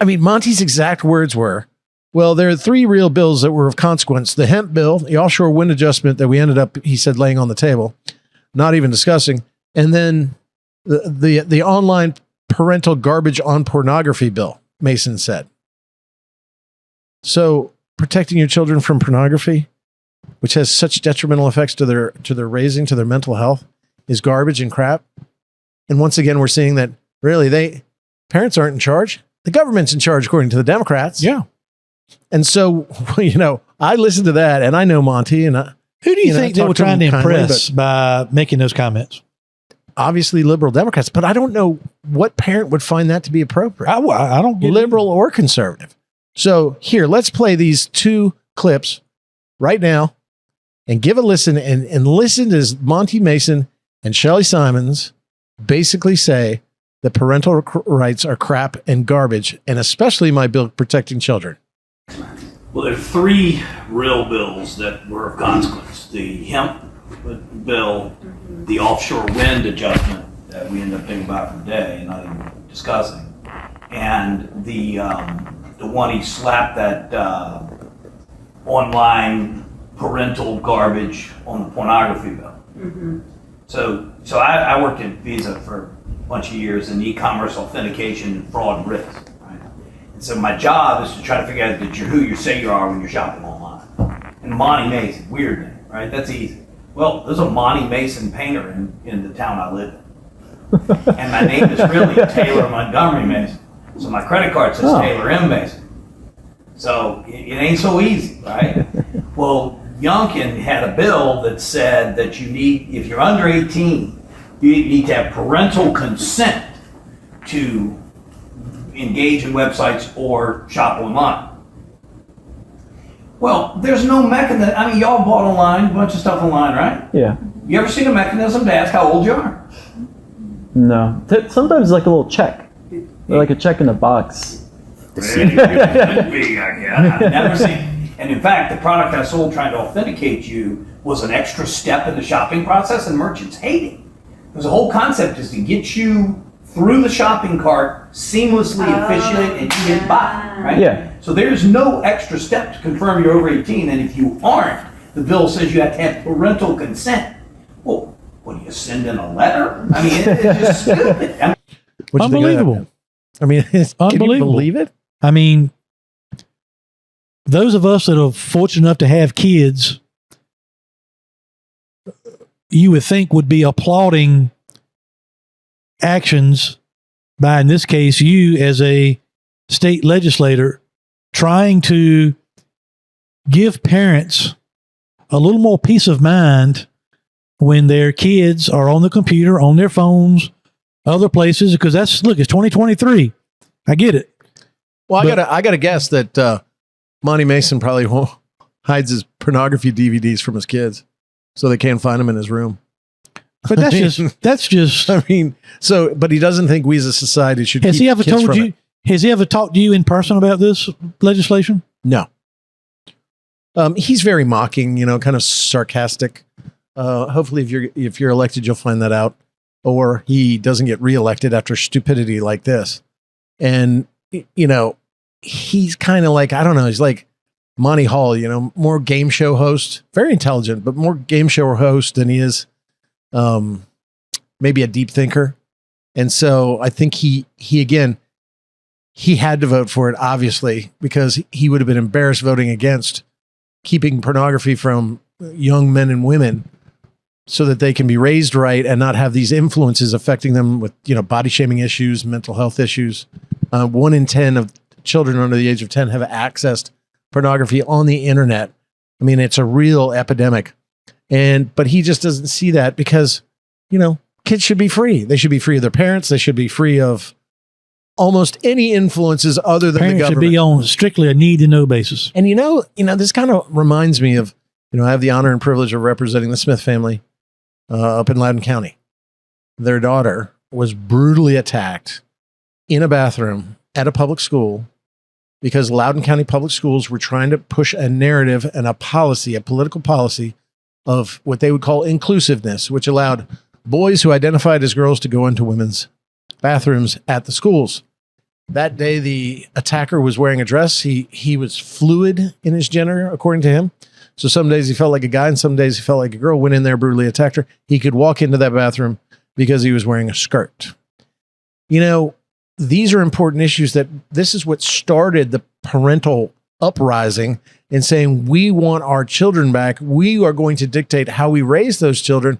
Monty's exact words were, well, there are three real bills that were of consequence. The hemp bill, the offshore wind adjustment that we ended up, he said, laying on the table, not even discussing. And then the online parental garbage on pornography bill, Mason said. So protecting your children from pornography, which has such detrimental effects to their raising, to their mental health, is garbage and crap. And once again, we're seeing that really parents aren't in charge. The government's in charge, according to the Democrats. Yeah. And so, I listened to that and I know Monty and who do you think they were trying to impress by making those comments? Obviously liberal Democrats, but I don't know what parent would find that to be appropriate. I don't get liberal or conservative. So here, let's play these two clips right now and give a listen and listen as Monty Mason and Shelley Simons basically say that parental rights are crap and garbage, and especially my bill protecting children. Well, there are three real bills that were of consequence. The hemp bill, the offshore wind adjustment that we ended up thinking about for today and not even discussing, and the one he slapped that online parental garbage on the pornography bill. Mm-hmm. So I worked at Visa for a bunch of years in e-commerce authentication, fraud, and risk. Right? And so my job is to try to figure out who you say you are when you're shopping online. And Monty Mason, weird name, right? That's easy. Well, there's a Monty Mason painter in the town I live in. And my name is really Taylor Montgomery Mason. So my credit card says Taylor M. Mason. So it ain't so easy, right? Well, Youngkin had a bill that said that you need, if you're under 18, you need to have parental consent to engage in websites or shop online. Well, there's no mechanism. I mean, y'all bought online, a bunch of stuff online, right? Yeah. You ever seen a mechanism to ask how old you are? No. Sometimes like a little check. Like a check in the box. I've never seen. And in fact, the product I sold trying to authenticate you was an extra step in the shopping process, and merchants hate it. Because the whole concept is to get you through the shopping cart seamlessly, efficiently, and you get by, right? Yeah. So there's no extra step to confirm you're over 18, and if you aren't, the bill says you have to have parental consent. Well, what do you send in a letter? I mean, it's just stupid. I mean, unbelievable. I mean, unbelievable. Can you believe it? I mean, those of us that are fortunate enough to have kids, you would think would be applauding actions by, in this case, you as a state legislator trying to give parents a little more peace of mind when their kids are on the computer, on their phones, other places, because it's 2023. I get it. Well, I gotta guess that Monty Mason probably hides his pornography DVDs from his kids so they can't find them in his room. But that's just. I mean, but he doesn't think we as a society should. Has he ever told you? Has he ever talked to you in person about this legislation? No. He's very mocking, kind of sarcastic. Hopefully, if you're elected, you'll find that out, or he doesn't get reelected after stupidity like this. And he's kind of like, I don't know. He's like Monty Hall, more game show host, very intelligent, but more game show host than he is maybe a deep thinker. And so I think he had to vote for it, obviously, because he would have been embarrassed voting against keeping pornography from young men and women so that they can be raised right and not have these influences affecting them with, body shaming issues, mental health issues. 1 in 10 of children under the age of 10 have accessed pornography on the internet. I mean, it's a real epidemic. But he just doesn't see that because, kids should be free. They should be free of their parents. They should be free of almost any influences other than parents the government. Should be on strictly a need to know basis. And this kind of reminds me of, I have the honor and privilege of representing the Smith family. up in Loudoun County. Their daughter was brutally attacked in a bathroom at a public school because Loudoun County Public Schools were trying to push a narrative and a policy, a political policy of what they would call inclusiveness, which allowed boys who identified as girls to go into women's bathrooms at the schools. That day, the attacker was wearing a dress. He was fluid in his gender, according to him. So some days he felt like a guy and some days he felt like a girl. Went in there, brutally attacked her. He could walk into that bathroom because he was wearing a skirt. You know, these are important issues that this is what started the parental uprising and saying, we want our children back. We are going to dictate how we raise those children.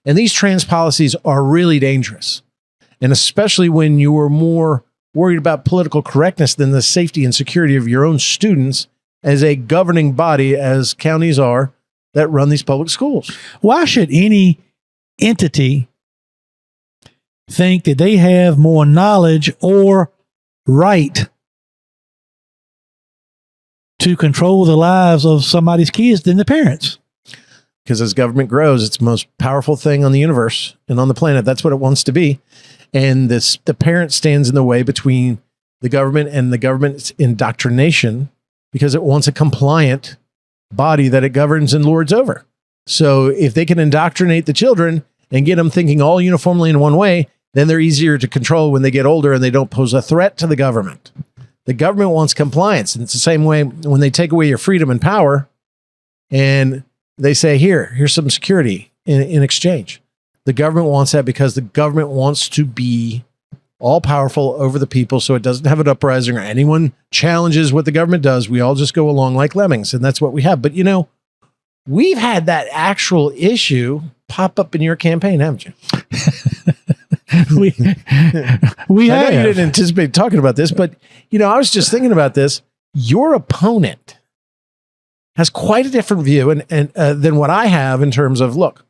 And these trans policies are really dangerous. And especially when you are more worried about political correctness than the safety and security of your own students as a governing body, as counties are, that run these public schools. Why should any entity think that they have more knowledge or right to control the lives of somebody's kids than the parents? Because as government grows, it's the most powerful thing on the universe and on the planet. That's what it wants to be. And the parent stands in the way between the government and the government's indoctrination because it wants a compliant body that it governs and lords over. So if they can indoctrinate the children and get them thinking all uniformly in one way, then they're easier to control when they get older and they don't pose a threat to the government. The government wants compliance. And it's the same way when they take away your freedom and power and they say, here's some security in exchange. The government wants that because the government wants to be all powerful over the people. So it doesn't have an uprising or anyone challenges what the government does. We all just go along like lemmings. And that's what we have. But you know, we've had that actual issue pop up in your campaign, haven't you? we I know you didn't anticipate talking about this, but you know, I was just thinking about this. Your opponent has quite a different view and than what I have in terms of, look,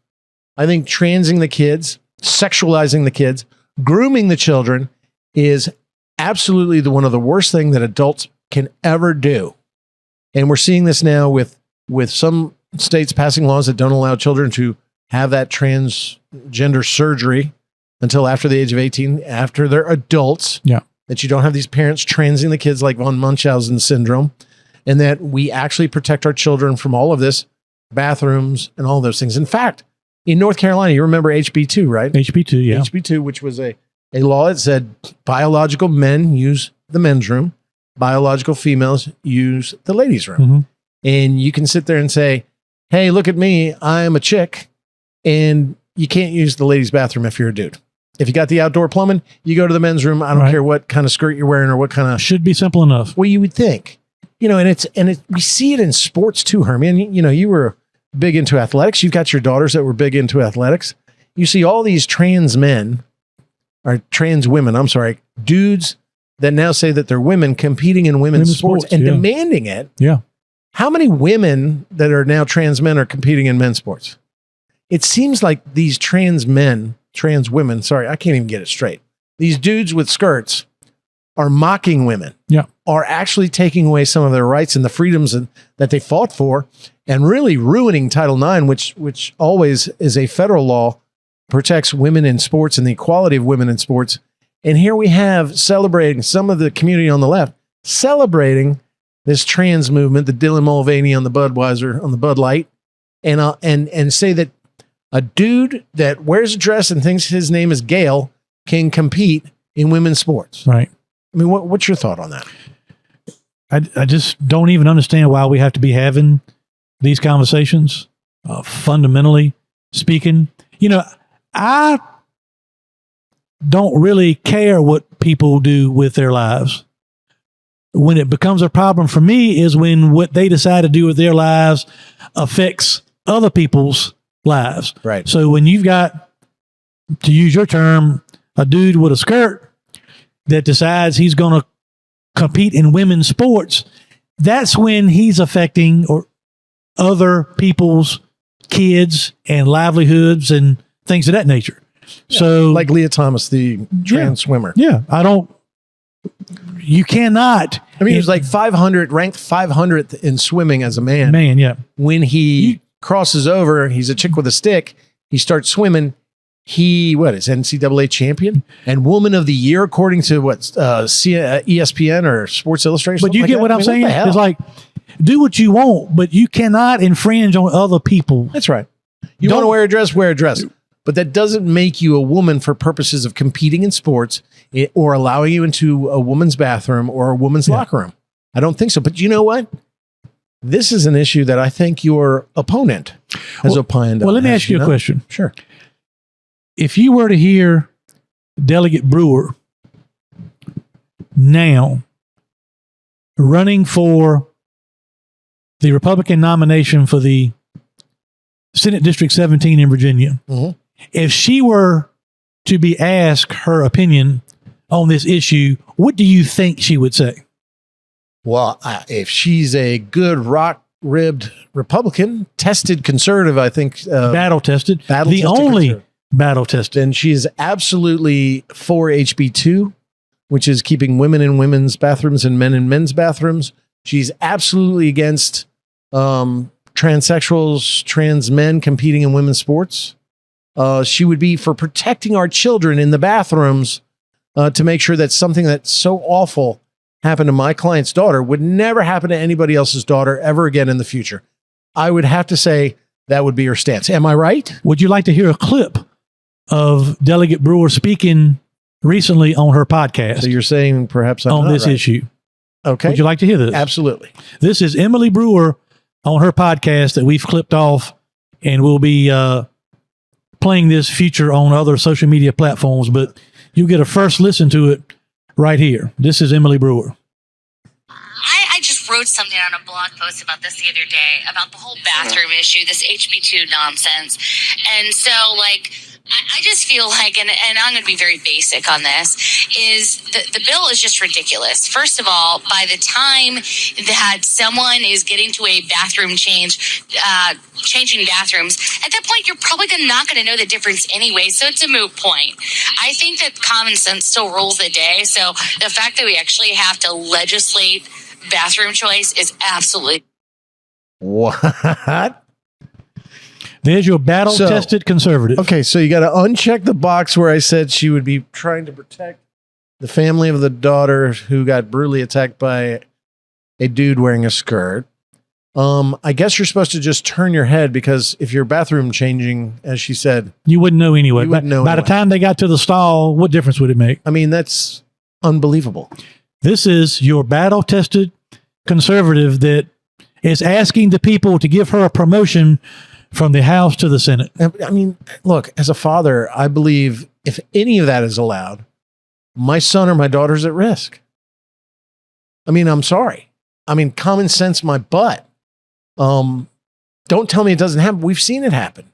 I think transing the kids, sexualizing the kids, grooming the children is absolutely one of the worst things that adults can ever do. And we're seeing this now with some states passing laws that don't allow children to have that transgender surgery until after the age of 18, after they're adults. Yeah. That you don't have these parents transing the kids like von Munchausen syndrome, and that we actually protect our children from all of this, bathrooms and all those things. In fact, in North Carolina, you remember HB2, right? HB2, yeah. HB2, which was a law that said biological men use the men's room, biological females use the ladies' room. Mm-hmm. And you can sit there and say, hey, look at me, I'm a chick, and you can't use the ladies' bathroom if you're a dude. If you got the outdoor plumbing, you go to the men's room. I don't care what kind of skirt you're wearing or what kind of... Should be simple enough. Well, you would think. You know, and we see it in sports too, Hermie. And, you know, you were big into athletics. You've got your daughters that were big into athletics. You see all these trans men, or trans women, I'm sorry, dudes that now say that they're women competing in women's sports and demanding it. Yeah. How many women that are now trans men are competing in men's sports? It seems like these trans women, I can't even get it straight. These dudes with skirts are mocking women. Yeah. Are actually taking away some of their rights and the freedoms that they fought for, and really ruining Title IX, which always is a federal law, protects women in sports and the equality of women in sports. And here we have celebrating some of the community on the left, celebrating this trans movement, the Dylan Mulvaney on the Budweiser, on the Bud Light, and say that a dude that wears a dress and thinks his name is Gail can compete in women's sports. Right. I mean, what's your thought on that? I just don't even understand why we have to be having these conversations, fundamentally speaking. You know, I don't really care what people do with their lives. When it becomes a problem for me is when what they decide to do with their lives affects other people's lives. Right. So when you've got, to use your term, a dude with a skirt that decides he's going to compete in women's sports, that's when he's affecting or other people's kids and livelihoods and things of that nature. Yeah. So like Leah Thomas, the trans swimmer. Yeah. You cannot. I mean, he was like 500, ranked 500th in swimming as a man. Yeah. When he crosses over, he's a chick with a stick. He starts swimming. He, what is NCAA champion and woman of the year, according to ESPN or Sports Illustrated. But you get what I'm saying? What the hell? It's like, do what you want, but you cannot infringe on other people. That's right. You want to wear a dress, wear a dress. But that doesn't make you a woman for purposes of competing in sports or allowing you into a woman's bathroom or a woman's locker room. I don't think so. But you know what? This is an issue that I think your opponent has opined on. Well, let me ask you a question. Sure. If you were to hear Delegate Brewer now running for the Republican nomination for the Senate District 17 in Virginia, if she were to be asked her opinion on this issue, what do you think she would say? Well, if she's a good rock-ribbed Republican, tested conservative, I think. Battle-tested. The only battle-tested. And she is absolutely for HB2, which is keeping women in women's bathrooms and men in men's bathrooms. She's absolutely against transsexuals, trans men competing in women's sports. She would be for protecting our children in the bathrooms to make sure that something that's so awful happened to my client's daughter would never happen to anybody else's daughter ever again in the future. I would have to say that would be her stance. Am I right? Would you like to hear a clip of Delegate Brewer speaking recently on her podcast? So you're saying perhaps I'm on not this right. issue. Okay. Would you like to hear this? Absolutely. This is Emily Brewer on her podcast that we've clipped off, and we'll be playing this feature on other social media platforms, but you'll get a first listen to it right here. This is Emily Brewer. I just wrote something on a blog post about this the other day about the whole bathroom issue, this HB2 nonsense. And so, like, I just feel like, and I'm going to be very basic on this, is the bill is just ridiculous. First of all, by the time that someone is getting to a bathroom change, changing bathrooms, at that point, you're probably not going to know the difference anyway, so it's a moot point. I think that common sense still rules the day, so the fact that we actually have to legislate bathroom choice is absolutely... What? There's your battle-tested conservative. Okay, so you got to uncheck the box where I said she would be trying to protect the family of the daughter who got brutally attacked by a dude wearing a skirt. I guess you're supposed to just turn your head because if you're bathroom changing, as she said, you wouldn't know anyway. You wouldn't know by the time they got to the stall, what difference would it make? I mean, that's unbelievable. This is your battle-tested conservative that is asking the people to give her a promotion from the House to the Senate. I mean, look, as a father, I believe if any of that is allowed, my son or my daughter's at risk. I mean, I'm sorry. I mean, common sense, my butt. Don't tell me it doesn't happen. We've seen it happen.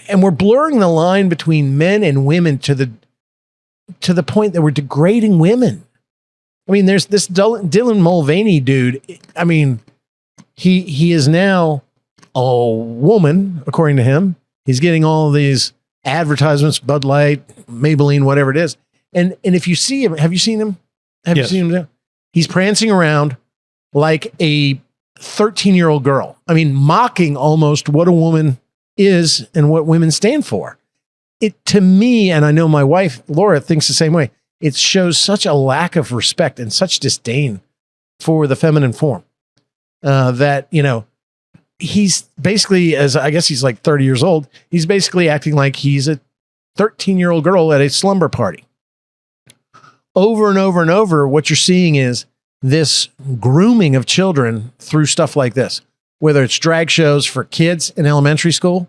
And we're blurring the line between men and women to the point that we're degrading women. I mean, there's this Dylan Mulvaney dude. I mean, he is now a woman, according to him. He's getting all of these advertisements, Bud Light, Maybelline, whatever it is. And if you see him, have you seen him? Have you seen him? He's prancing around like a 13-year-old girl. I mean, mocking almost what a woman is and what women stand for. It, to me, and I know my wife, Laura, thinks the same way, it shows such a lack of respect and such disdain for the feminine form that, you know, he's basically, as I guess he's like 30 years old, he's basically acting like he's a 13-year-old girl at a slumber party. Over and over and over, what you're seeing is this grooming of children through stuff like this, whether it's drag shows for kids in elementary school.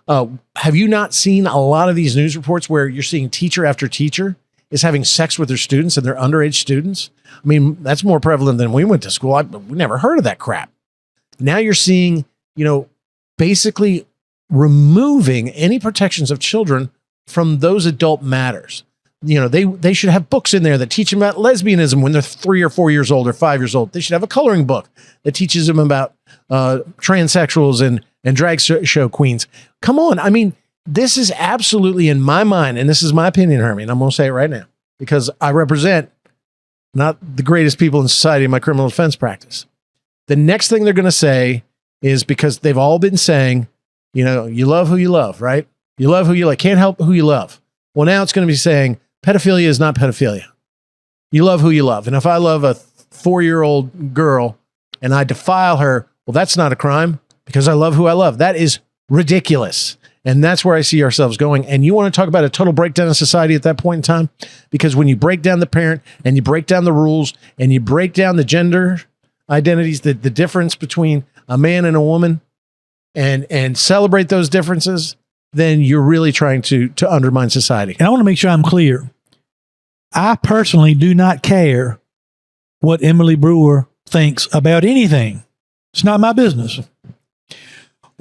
Have you not seen a lot of these news reports where you're seeing teacher after teacher is having sex with their students and their underage students? I mean, that's more prevalent than we went to school. We never heard of that crap. Now you're seeing, you know, basically removing any protections of children from those adult matters. You know, they should have books in there that teach them about lesbianism when they're 3 or 4 years old or 5 years old. They should have a coloring book that teaches them about transsexuals and drag show queens. Come on. I mean, this is absolutely, in my mind, and this is my opinion, Hermie, and I'm going to say it right now, because I represent not the greatest people in society in my criminal defense practice. The next thing they're going to say is, because they've all been saying, You know, you love who you love, right? You love who you like. Can't help who you love. Well, now it's going to be saying pedophilia is not pedophilia. You love who you love. And if I love a 4-year-old girl and I defile her, well, that's not a crime because I love who I love. That is ridiculous. And that's where I see ourselves going. And you want to talk about a total breakdown of society at that point in time? Because when you break down the parent and you break down the rules and you break down the gender identities, the difference between a man and a woman, and celebrate those differences, then you're really trying to undermine society. And I want to make sure I'm clear. I personally do not care what Emily Brewer thinks about anything. It's not my business.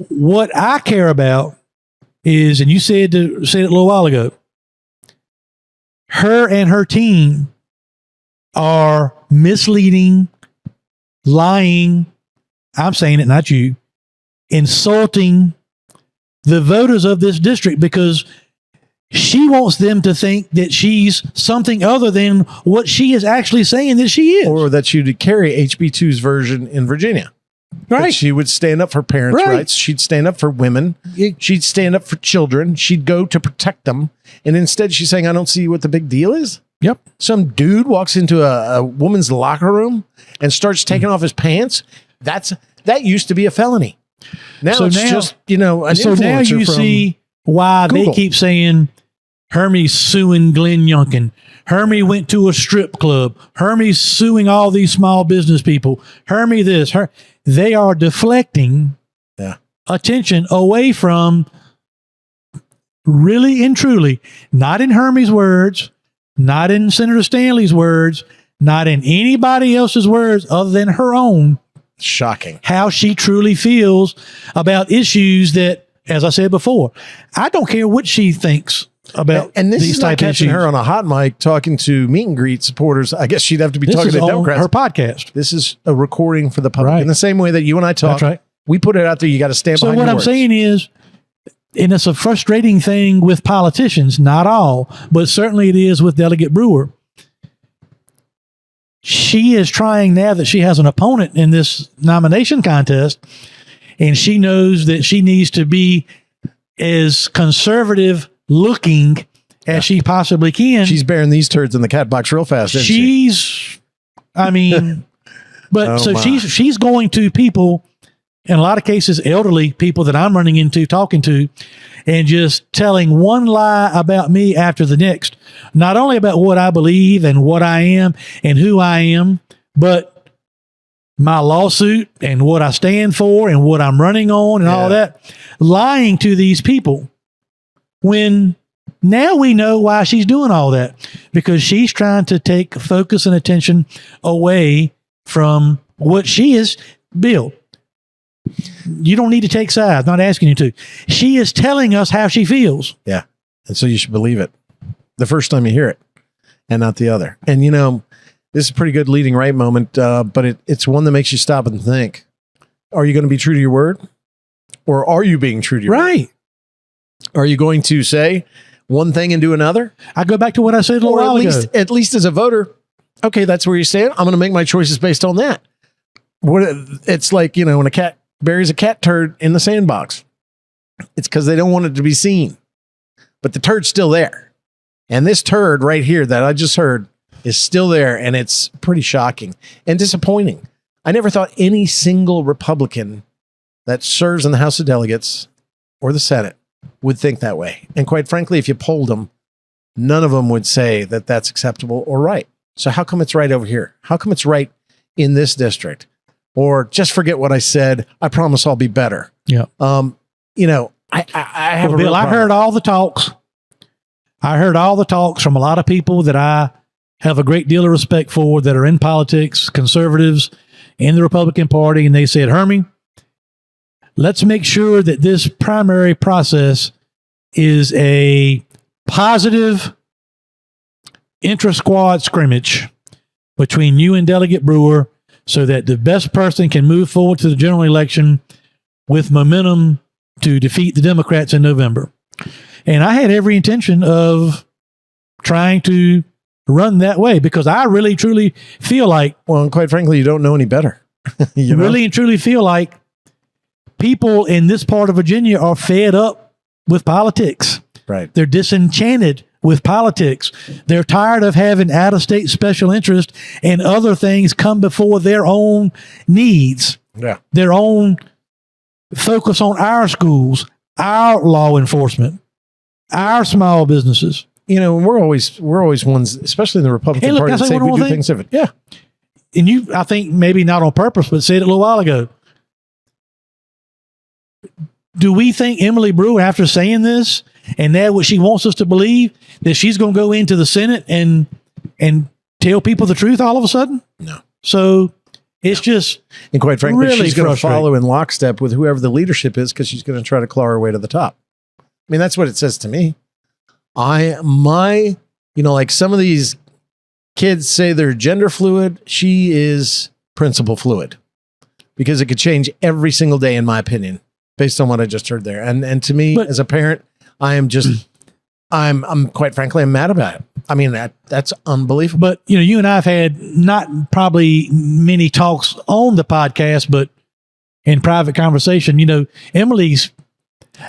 What I care about is, and you said it a little while ago, her and her team are misleading, lying, I'm saying it, not you, insulting the voters of this district because she wants them to think that she's something other than what she is actually saying that she is. Or that she would carry HB2's version in Virginia. Right. That she would stand up for parents' Right. rights. She'd stand up for women. She'd stand up for children. She'd go to protect them. And instead she's saying, I don't see what the big deal is. Yep. Some dude walks into a woman's locker room and starts taking off his pants. That used to be a felony. Now So it's now- just, an So now influencer you from see why Google. they keep saying Hermie's suing Glenn Youngkin. Hermie went to a strip club. Hermie's suing all these small business people. Hermie this. They are deflecting attention away from really and truly, not in Hermie's words, not in Senator Stanley's words, not in anybody else's words other than her own, Shocking. how she truly feels about issues that, as I said before, I don't care what she thinks about And this these is not type of catching issues. her on a hot mic talking to meet and greet supporters. I guess she'd have to be This talking is to on Democrats. her podcast. This is a recording for the public. Right. In the same way that you and I talk, That's right. we put it out there. You got to stand So behind what your I'm words. saying is, and it's a frustrating thing with politicians, not all, but certainly it is with Delegate Brewer. She is trying now that she has an opponent in this nomination contest, and she knows that she needs to be as conservative looking as she possibly can. She's bearing these turds in the cat box real fast, isn't she? I mean, but Oh, so my. she's going to people, in a lot of cases, elderly people that I'm running into, talking to, and just telling one lie about me after the next, not only about what I believe and what I am and who I am, but my lawsuit and what I stand for and what I'm running on and all that, lying to these people when now we know why she's doing all that, because she's trying to take focus and attention away from what she is. Bill, you don't need to take sides. Not asking you to. She is telling us how she feels. Yeah. And so you should believe it the first time you hear it and not the other. And, this is a pretty good leading right moment, but it's one that makes you stop and think. Are you going to be true to your word? Or are you being true to your word? Right. Are you going to say one thing and do another? I go back to what I said a little Or while ago. at least as a voter, okay, that's where you stand. I'm going to make my choices based on that. It's like, when a cat buries a cat turd in the sandbox, it's because they don't want it to be seen. But the turd's still there. And this turd right here that I just heard is still there. And it's pretty shocking and disappointing. I never thought any single Republican that serves in the House of Delegates or the Senate would think that way. And quite frankly, if you polled them, none of them would say that that's acceptable or right. So how come it's right over here? How come it's right in this district? Or just forget what I said. I promise I'll be better. Yeah. I have a Bill, real I problem. heard all the talks. I heard all the talks from a lot of people that I have a great deal of respect for that are in politics, conservatives in the Republican Party. And they said, Hermie, let's make sure that this primary process is a positive intra-squad scrimmage between you and Delegate Brewer so that the best person can move forward to the general election with momentum to defeat the Democrats in November. And I had every intention of trying to run that way because I really, truly feel like, Well, and quite frankly, you don't know any better. You know? really and truly feel like people in this part of Virginia are fed up with politics. Right. They're disenchanted with politics. They're tired of having out-of-state special interest and other things come before their own needs, Yeah. their own focus on our schools, our law enforcement, our small businesses. You know, we're always ones, especially in the Republican Hey, look, Party, can I that say say one we more do thing? things different. Yeah. And you, I think maybe not on purpose, but said it a little while ago. Do we think Emily Brewer, after saying this, and that what she wants us to believe, that she's going to go into the Senate and tell people the truth all of a sudden? No. So it's just, And quite frankly, really she's going to frustrating. follow in lockstep with whoever the leadership is because she's going to try to claw her way to the top. I mean, that's what it says to me. Like some of these kids say they're gender fluid. She is principle fluid because it could change every single day, in my opinion, based on what I just heard there. And to me, as a parent, I am just, I'm quite frankly, I'm mad about it. I mean, that's unbelievable. but you and I have had not probably many talks on the podcast, but in private conversation, Emily's,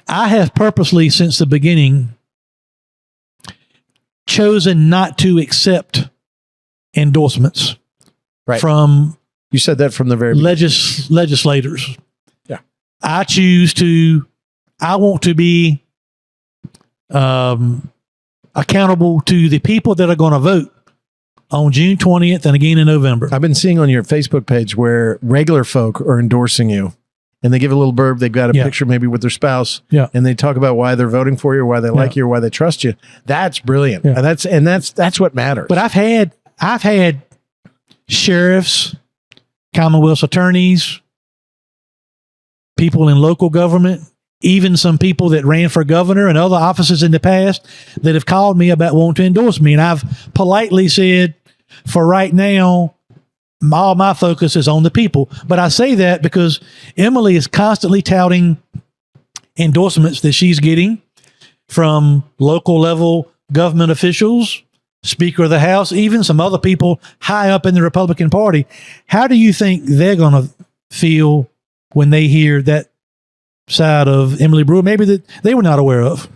I have purposely since the beginning chosen not to accept endorsements Right. from You said that from the very beginning. legislators. Yeah. I want to be accountable to the people that are going to vote on June 20th and again in November. I've been seeing on your Facebook page where regular folk are endorsing you and they give a little blurb. They've got a Yeah. picture maybe with their spouse Yeah. and they talk about why they're voting for you or why they like you or why they trust you. That's brilliant. Yeah. And that's what matters. But I've had sheriffs, Commonwealth's attorneys, people in local government, even some people that ran for governor and other offices in the past that have called me about wanting to endorse me. And I've politely said, for right now, all my focus is on the people. But I say that because Emily is constantly touting endorsements that she's getting from local level government officials, Speaker of the House, even some other people high up in the Republican Party. How do you think they're going to feel when they hear that side of Emily Brewer, maybe that they were not aware of?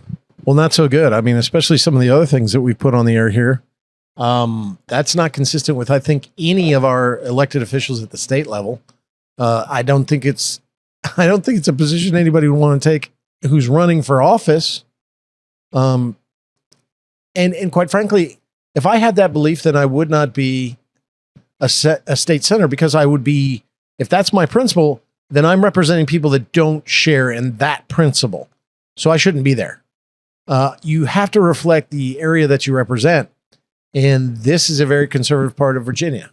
Well, not so good. I mean, especially some of the other things that we've put on the air here. That's not consistent with, I think, any of our elected officials at the state level. I don't think it's a position anybody would want to take who's running for office. And quite frankly, if I had that belief, then I would not be a state senator because I would be, if that's my principle, then I'm representing people that don't share in that principle. So I shouldn't be there. You have to reflect the area that you represent. And this is a very conservative part of Virginia.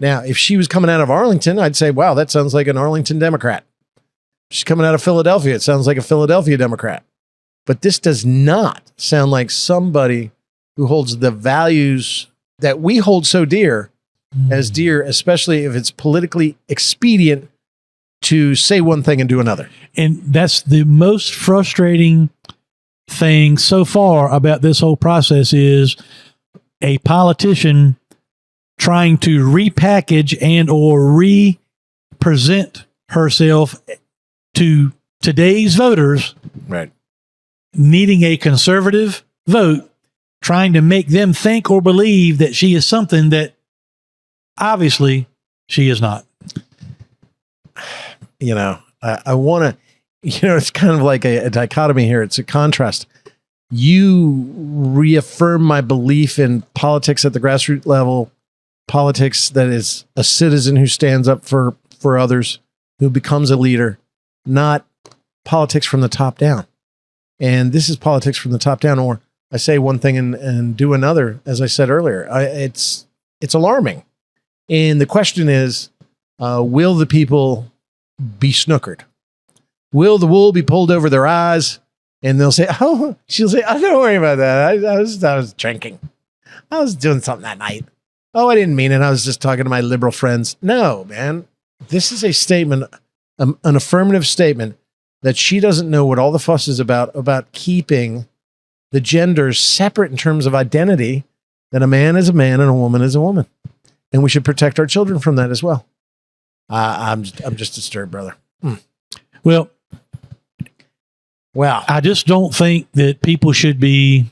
Now, if she was coming out of Arlington, I'd say, wow, that sounds like an Arlington Democrat. If she's coming out of Philadelphia, it sounds like a Philadelphia Democrat. But this does not sound like somebody who holds the values that we hold so dear, as dear, especially if it's politically expedient to say one thing and do another. And that's the most frustrating thing so far about this whole process is a politician trying to repackage and or represent herself to today's voters, Right. needing a conservative vote, trying to make them think or believe that she is something that obviously she is not. I want to, it's kind of like a dichotomy here. It's a contrast. You reaffirm my belief in politics at the grassroots level, politics that is a citizen who stands up for others, who becomes a leader, not politics from the top down. And this is politics from the top down, or I say one thing and do another, as I said earlier. It's alarming. And the question is, will the people be snookered? Will the wool be pulled over their eyes? And they'll say, she'll say, oh, don't worry about that. I was drinking. I was doing something that night. Oh, I didn't mean it. I was just talking to my liberal friends. No, man. This is a statement, an affirmative statement that she doesn't know what all the fuss is about keeping the genders separate in terms of identity, that a man is a man and a woman is a woman. And we should protect our children from that as well. I'm just disturbed, brother. Well, Wow. I just don't think that people should be.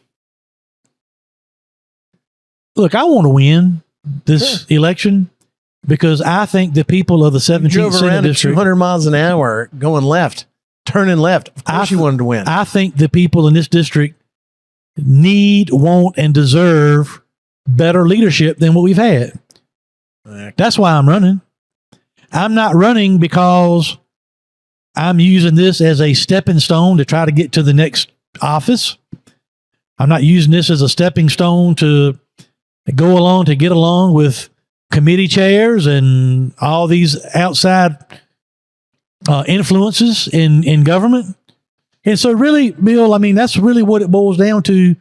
Look, I want to win this election because I think the people of the 17th Drove Senate around at District, 200 miles an hour going left, turning left. Of course you wanted to win. I think the people in this district need, want, and deserve better leadership than what we've had. That's why I'm running. I'm not running because I'm using this as a stepping stone to try to get to the next office. I'm not using this as a stepping stone to go along to get along with committee chairs and all these outside influences in government. And so really, Bill, I mean, that's really what it boils down to,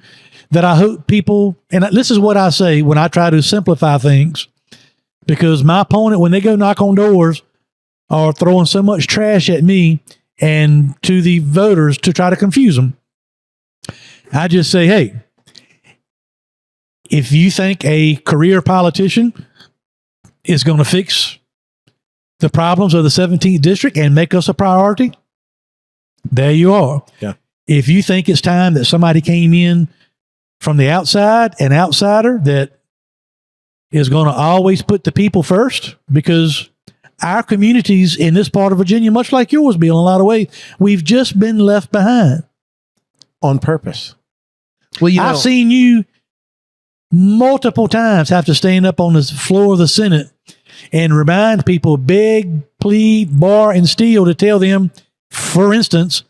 that I hope people, and this is what I say when I try to simplify things, because my opponent, when they go knock on doors, are throwing so much trash at me and to the voters to try to confuse them. I just say, hey, if you think a career politician is going to fix the problems of the 17th district and make us a priority, there you are. Yeah. If you think it's time that somebody came in from the outside, an outsider that is going to always put the people first, because our communities in this part of Virginia, much like yours, Bill, in a lot of ways, we've just been left behind. On purpose. Well, I've seen you multiple times have to stand up on the floor of the Senate and remind people, beg, plead, bar, and steal to tell them, for instance,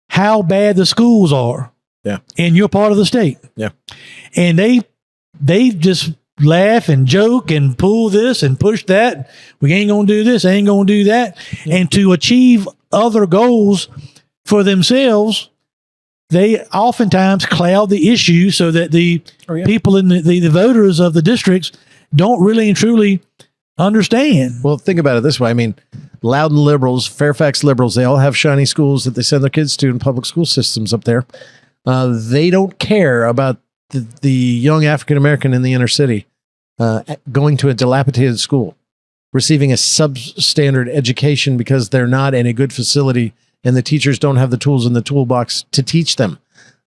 how bad the schools are. Yeah. In your part of the state. Yeah. And they just laugh and joke and pull this and push that. We ain't going to do this, ain't going to do that. Yeah. And to achieve other goals for themselves, they oftentimes cloud the issue so that the people in the voters of the districts don't really and truly understand. Well, think about it this way. I mean, Loudoun liberals, Fairfax liberals, they all have shiny schools that they send their kids to in public school systems up there. They don't care about the young African-American in the inner city going to a dilapidated school, receiving a substandard education because they're not in a good facility and the teachers don't have the tools in the toolbox to teach them.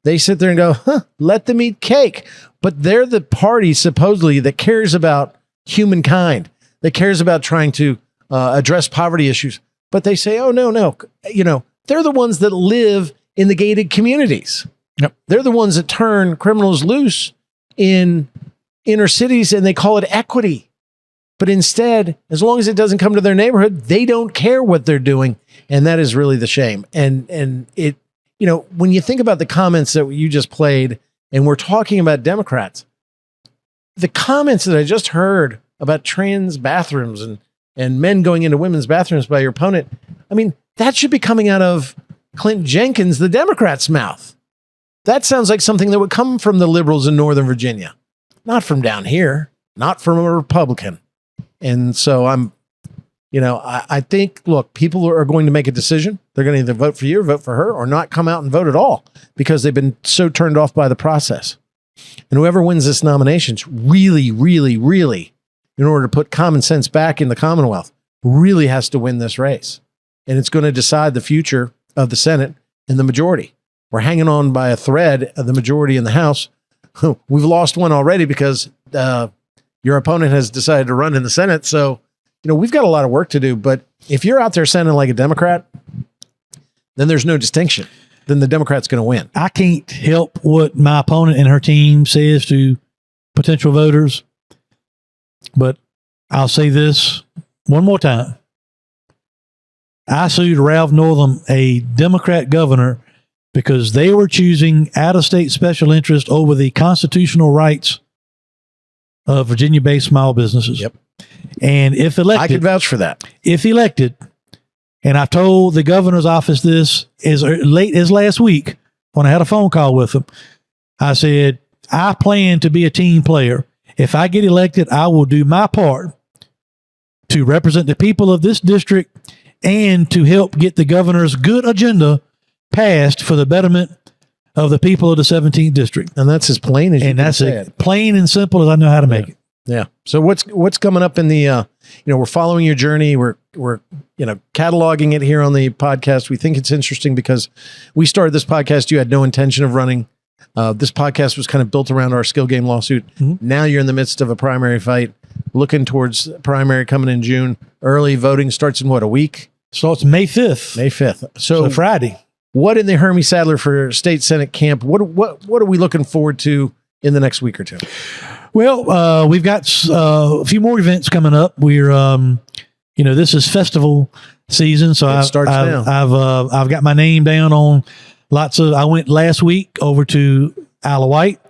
They sit there and go, let them eat cake. But they're the party, supposedly, that cares about humankind, that cares about trying to address poverty issues. But they say, oh, no. You know, they're the ones that live in the gated communities. Yep. They're the ones that turn criminals loose in inner cities, and they call it equity. But instead, as long as it doesn't come to their neighborhood, they don't care what they're doing. And that is really the shame. And it, you know, when you think about the comments that you just played, and we're talking about Democrats, the comments that I just heard about trans bathrooms and men going into women's bathrooms by your opponent, I mean, that should be coming out of Clint Jenkins, the Democrat's mouth. That sounds like something that would come from the liberals in Northern Virginia, not from down here, not from a Republican. And so I think, look, people are going to make a decision. They're going to either vote for you or vote for her or not come out and vote at all because they've been so turned off by the process. And whoever wins this nomination, really, really, really, in order to put common sense back in the Commonwealth, really has to win this race. And it's going to decide the future of the Senate and the majority. We're hanging on by a thread of the majority in the House. We've lost one already because your opponent has decided to run in the Senate. So, you know, we've got a lot of work to do. But if you're out there sounding like a Democrat, then there's no distinction. Then the Democrat's going to win. I can't help what my opponent and her team says to potential voters. But I'll say this one more time. I sued Ralph Northam, a Democrat governor, because they were choosing out-of-state special interest over the constitutional rights of Virginia-based small businesses. Yep. And if elected, I could vouch for that. If elected, and I told the governor's office this as late as last week when I had a phone call with them, I said, I plan to be a team player. If I get elected, I will do my part to represent the people of this district and to help get the governor's good agenda passed for the betterment of the people of the 17th district. And that's as plain as you can say it. Plain and simple as I know how to make it. Yeah. So what's coming up in the we're following your journey. We're cataloging it here on the podcast. We think it's interesting because we started this podcast. You had no intention of running. This podcast was kind of built around our skill game lawsuit. Mm-hmm. Now you're in the midst of a primary fight, looking towards primary coming in June. Early voting starts in what, a week? So it's May 5th. May 5th. So Friday. What in the Hermie Sadler for state Senate camp? What are we looking forward to in the next week or two? Well, we've got a few more events coming up. We're, this is festival season, so It starts now. I've got my name down on lots of. I went last week over to Isle of Wight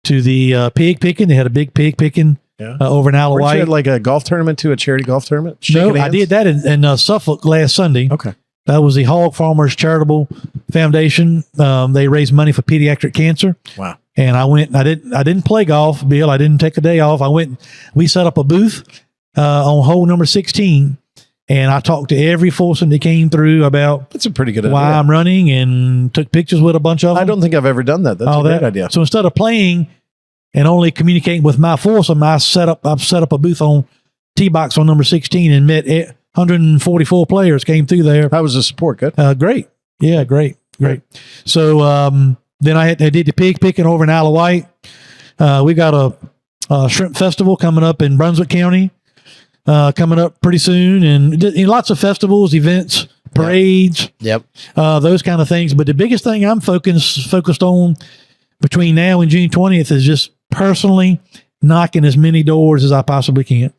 to the pig picking. They had a big pig picking over in Isle of Weren't Wight. you at like a golf tournament too, a charity golf tournament? No, Shaking I hands? did that in Suffolk last Sunday. Okay. That was the Hog Farmers Charitable Foundation. They raised money for pediatric cancer. Wow. And I went. I didn't play golf, Bill. I didn't take a day off. I went. We set up a booth on hole number 16, and I talked to every foursome that came through about That's a pretty good why idea. I'm running, and took pictures with a bunch of them. I don't think I've ever done that. That's all a great that. idea. So instead of playing and only communicating with my foursome, I've set up a booth on tee box on number 16 and met 144 players came through there. How was the support? Good. Great. Yeah, great. So then I did the pig picking over in Isle of Wight. We got a shrimp festival coming up in Brunswick County coming up pretty soon, and lots of festivals, events, parades, Yep. those kind of things. But the biggest thing I'm focused on between now and June 20th is just personally knocking as many doors as I possibly can.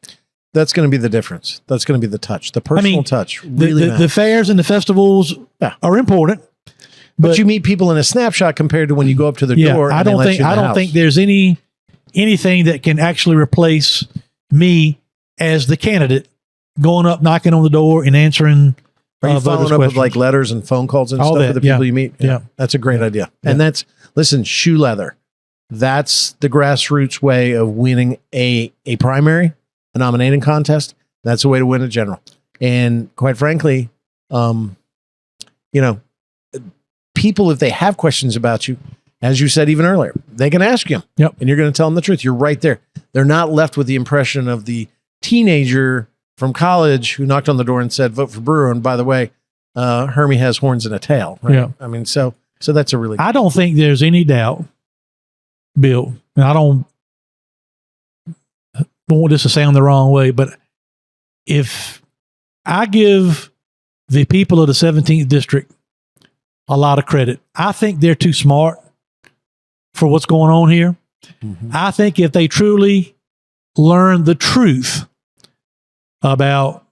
That's going to be the difference. That's going to be the touch, the personal touch. Really The fairs and the festivals are important. But you meet people in a snapshot compared to when you go up to their door. I don't think there's anything that can actually replace me as the candidate going up, knocking on the door, and answering. Are you voters' following up with questions. like letters and phone calls and All stuff that, with the people yeah. you meet? Yeah. That's a great idea. And listen, shoe leather. That's the grassroots way of winning a primary, a nominating contest. That's the way to win a general. And quite frankly, people, if they have questions about you, as you said even earlier, they can ask you. Yep. And you're going to tell them the truth. You're right there. They're not left with the impression of the teenager from college who knocked on the door and said, vote for Brewer. And by the way, Hermie has horns and a tail. Right? Yeah. I mean, so that's a really I don't think there's any doubt, Bill, and I don't want this to sound the wrong way, but if I give the people of the 17th district a lot of credit, I think they're too smart for what's going on here. Mhm. I think if they truly learn the truth about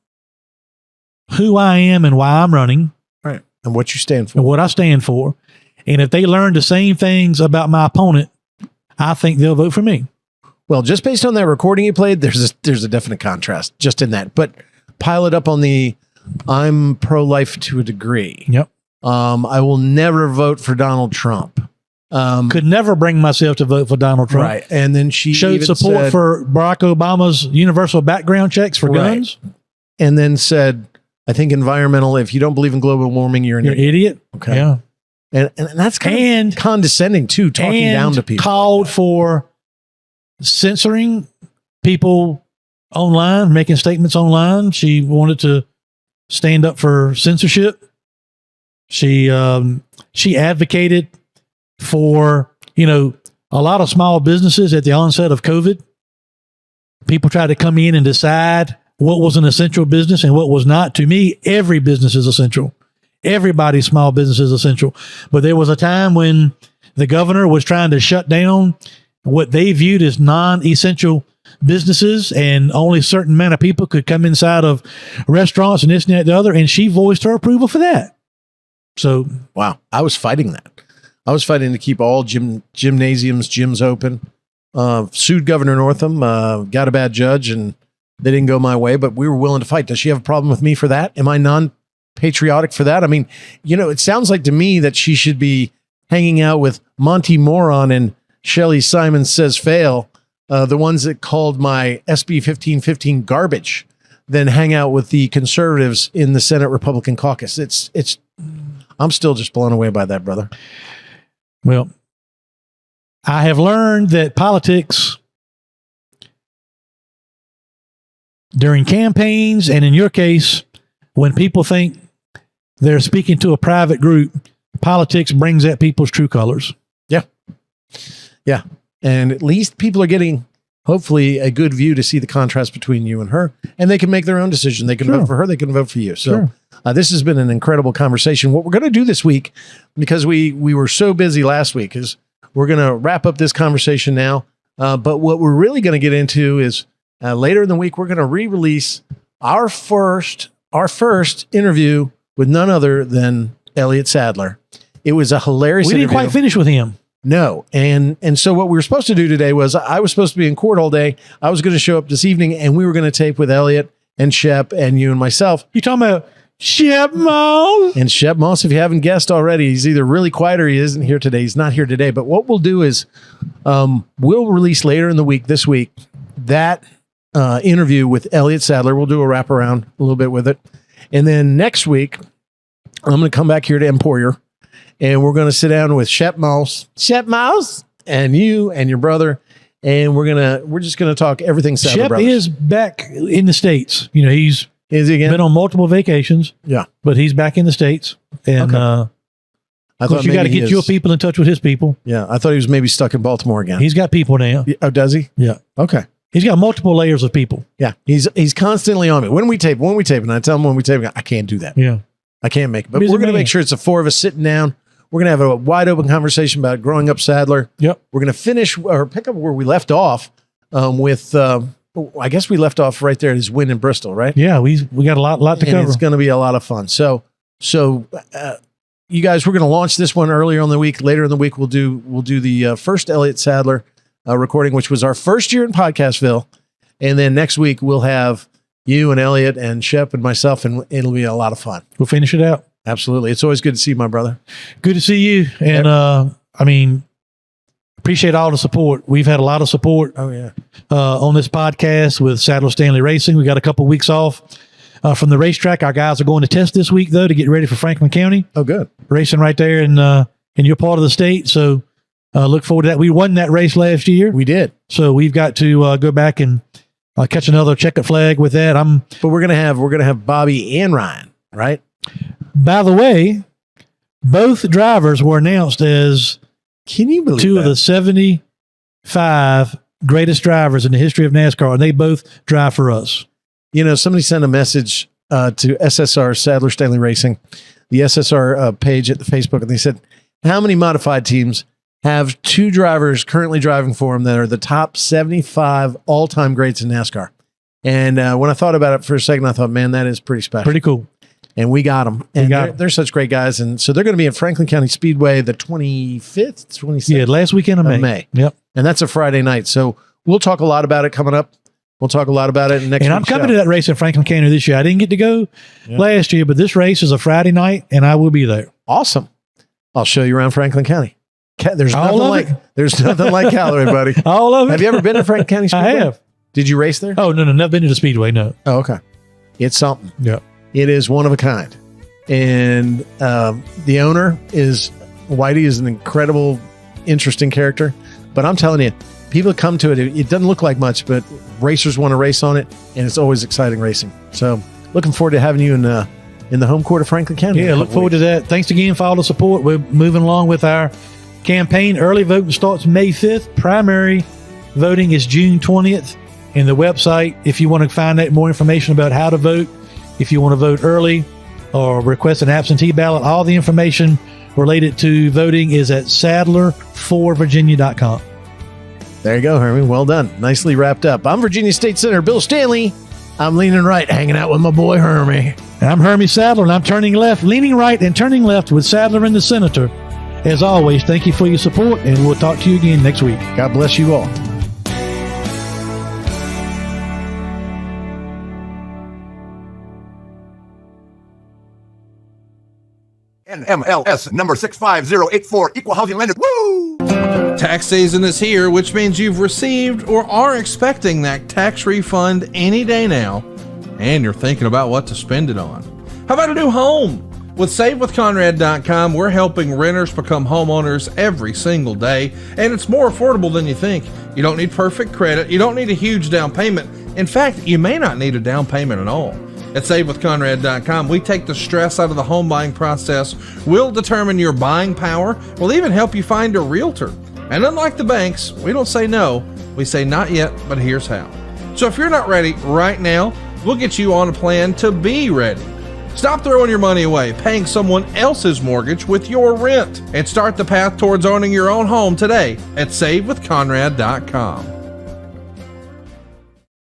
who I am and why I'm running right. And what you stand and for. what I stand for, and if they learn the same things about my opponent, I think they'll vote for me. Well, just based on that recording you played, there's a definite contrast just in that. But pile it up on the I'm pro-life to a degree. Yep. I will never vote for Donald Trump. Could never bring myself to vote for Donald Trump. Right. And then she Showed even support said, for Barack Obama's universal background checks for Right. guns. and then said, I think environmental, if you don't believe in global warming, you're an You're an idiot. idiot. Okay. Yeah. And that's kind of condescending too, talking and down to people. called for censoring people online, making statements online. She wanted to stand up for censorship. She advocated for, a lot of small businesses at the onset of COVID. People tried to come in and decide what was an essential business and what was not. To me, every business is essential. Everybody's small business is essential. But there was a time when the governor was trying to shut down what they viewed as non-essential businesses, and only a certain amount of people could come inside of restaurants and this and that and the other. And she voiced her approval for that. So, Wow. I was fighting that. I was fighting to keep all gyms open. Sued Governor Northam, got a bad judge, and they didn't go my way, but we were willing to fight. Does she have a problem with me for that? Am I non-patriotic for that? I mean, it sounds like to me that she should be hanging out with Monty Moron and Shelley Simon Says Fail, the ones that called my SB 1515 garbage, than hang out with the conservatives in the Senate Republican caucus. I'm still just blown away by that, brother. well, I have learned that politics during campaigns, and in your case, when people think they're speaking to a private group, politics brings out people's true colors. Yeah. And at least people are getting, hopefully, a good view to see the contrast between you and her, and they can make their own decision. They can vote for her. They can vote for you. So this has been an incredible conversation. What we're going to do this week, because we were so busy last week, is we're going to wrap up this conversation now. But what we're really going to get into is later in the week, we're going to re-release our first interview with none other than Elliot Sadler. It was a hilarious interview. We didn't quite finish with him. No. And so what we were supposed to do today was I was supposed to be in court all day. I was going to show up this evening, and we were going to tape with Elliot and Shep and you and myself. You talking about Shep Moss? And Shep Moss, if you haven't guessed already, he's either really quiet or he isn't here today. He's not here today. But what we'll do is we'll release later in the week, this week, that interview with Elliot Sadler. We'll do a wraparound a little bit with it. And then next week, I'm going to come back here to Emporia, and we're going to sit down with Shep Moss, and you and your brother, and we're just going to talk everything Sadler Shep Brothers. is back in the States. You know, Is he again? been on multiple vacations. Yeah. But he's back in the States. And I of course, you got to get your people in touch with his people. Yeah, I thought he was maybe stuck in Baltimore again. He's got people now. Oh, does he? Yeah. Okay. He's got multiple layers of people. Yeah, he's constantly on me. When we tape, and I tell him when we tape, I can't do that. Yeah. I can't make it. But Busy we're going to man. make sure it's the four of us sitting down. We're going to have a wide open conversation about growing up Sadler. Yep. We're going to finish or pick up where we left off with, I guess we left off right there at his win in Bristol, right? Yeah, we got a lot to And cover. it's going to be a lot of fun. So you guys, we're going to launch this one earlier in the week. Later in the week, we'll do the first Elliot Sadler recording, which was our first year in Podcastville. And then next week, we'll have you and Elliot and Shep and myself, and it'll be a lot of fun. We'll finish it out. Absolutely. It's always good to see you, my brother. Good to see you. And I mean, appreciate all the support. We've had a lot of support on this podcast with Senator Stanley Racing. We got a couple weeks off from the racetrack. Our guys are going to test this week, though, to get ready for Franklin County. Oh, good. Racing right there in your part of the state. So look forward to that. We won that race last year. We did. So we've got to go back and catch another checkered flag with that. But we're gonna have Bobby and Ryan, right? By the way, both drivers were announced as Can you believe two that? of the 75 greatest drivers in the history of NASCAR, and they both drive for us. You know, somebody sent a message to SSR Sadler Stanley Racing, the SSR page at the Facebook, and they said, how many modified teams have two drivers currently driving for them that are the top 75 all-time greats in NASCAR? And when I thought about it for a second, I thought, man, that is pretty special. Pretty cool. And we got them. And they're such great guys. And so they're going to be at Franklin County Speedway the 25th, 26th. Yeah, last weekend of May. Yep. And that's a Friday night. So we'll talk a lot about it coming up. We'll talk a lot about it next week. And I'm coming to that race in Franklin County this year. I didn't get to go last year, but this race is a Friday night, and I will be there. Awesome. I'll show you around Franklin County. There's nothing like Callaway, buddy. All of it. Have you ever been to Franklin County Speedway? I have. Did you race there? Oh, no, never been to the Speedway, no. Oh, okay. It's something. Yeah. It is one of a kind. And the owner Whitey is an incredible, interesting character. But I'm telling you, people come to it. It doesn't look like much, but racers want to race on it, and it's always exciting racing. So looking forward to having you in the home court of Franklin County. Yeah, look forward to that. Thanks again for all the support. We're moving along with our campaign. Early voting starts May 5th. Primary voting is June 20th. And the website, if you want to find out more information about how to vote, if you want to vote early or request an absentee ballot, all the information related to voting is at sadler4virginia.com. There you go, Hermie. Well done. Nicely wrapped up. I'm Virginia State Senator Bill Stanley. I'm leaning right, hanging out with my boy Hermie. And I'm Hermie Sadler, and I'm turning left, leaning right, and turning left with Sadler and the Senator. As always, thank you for your support, and we'll talk to you again next week. God bless you all. NMLS number 65084, equal housing lender. Woo! Tax season is here, which means you've received or are expecting that tax refund any day now, and you're thinking about what to spend it on. How about a new home? With SaveWithConrad.com, we're helping renters become homeowners every single day, and it's more affordable than you think. You don't need perfect credit. You don't need a huge down payment. In fact, you may not need a down payment at all. At SaveWithConrad.com, we take the stress out of the home buying process. We'll determine your buying power. We'll even help you find a realtor. And unlike the banks, we don't say no. We say not yet, but here's how. So if you're not ready right now, we'll get you on a plan to be ready. Stop throwing your money away, paying someone else's mortgage with your rent, and start the path towards owning your own home today at SaveWithConrad.com.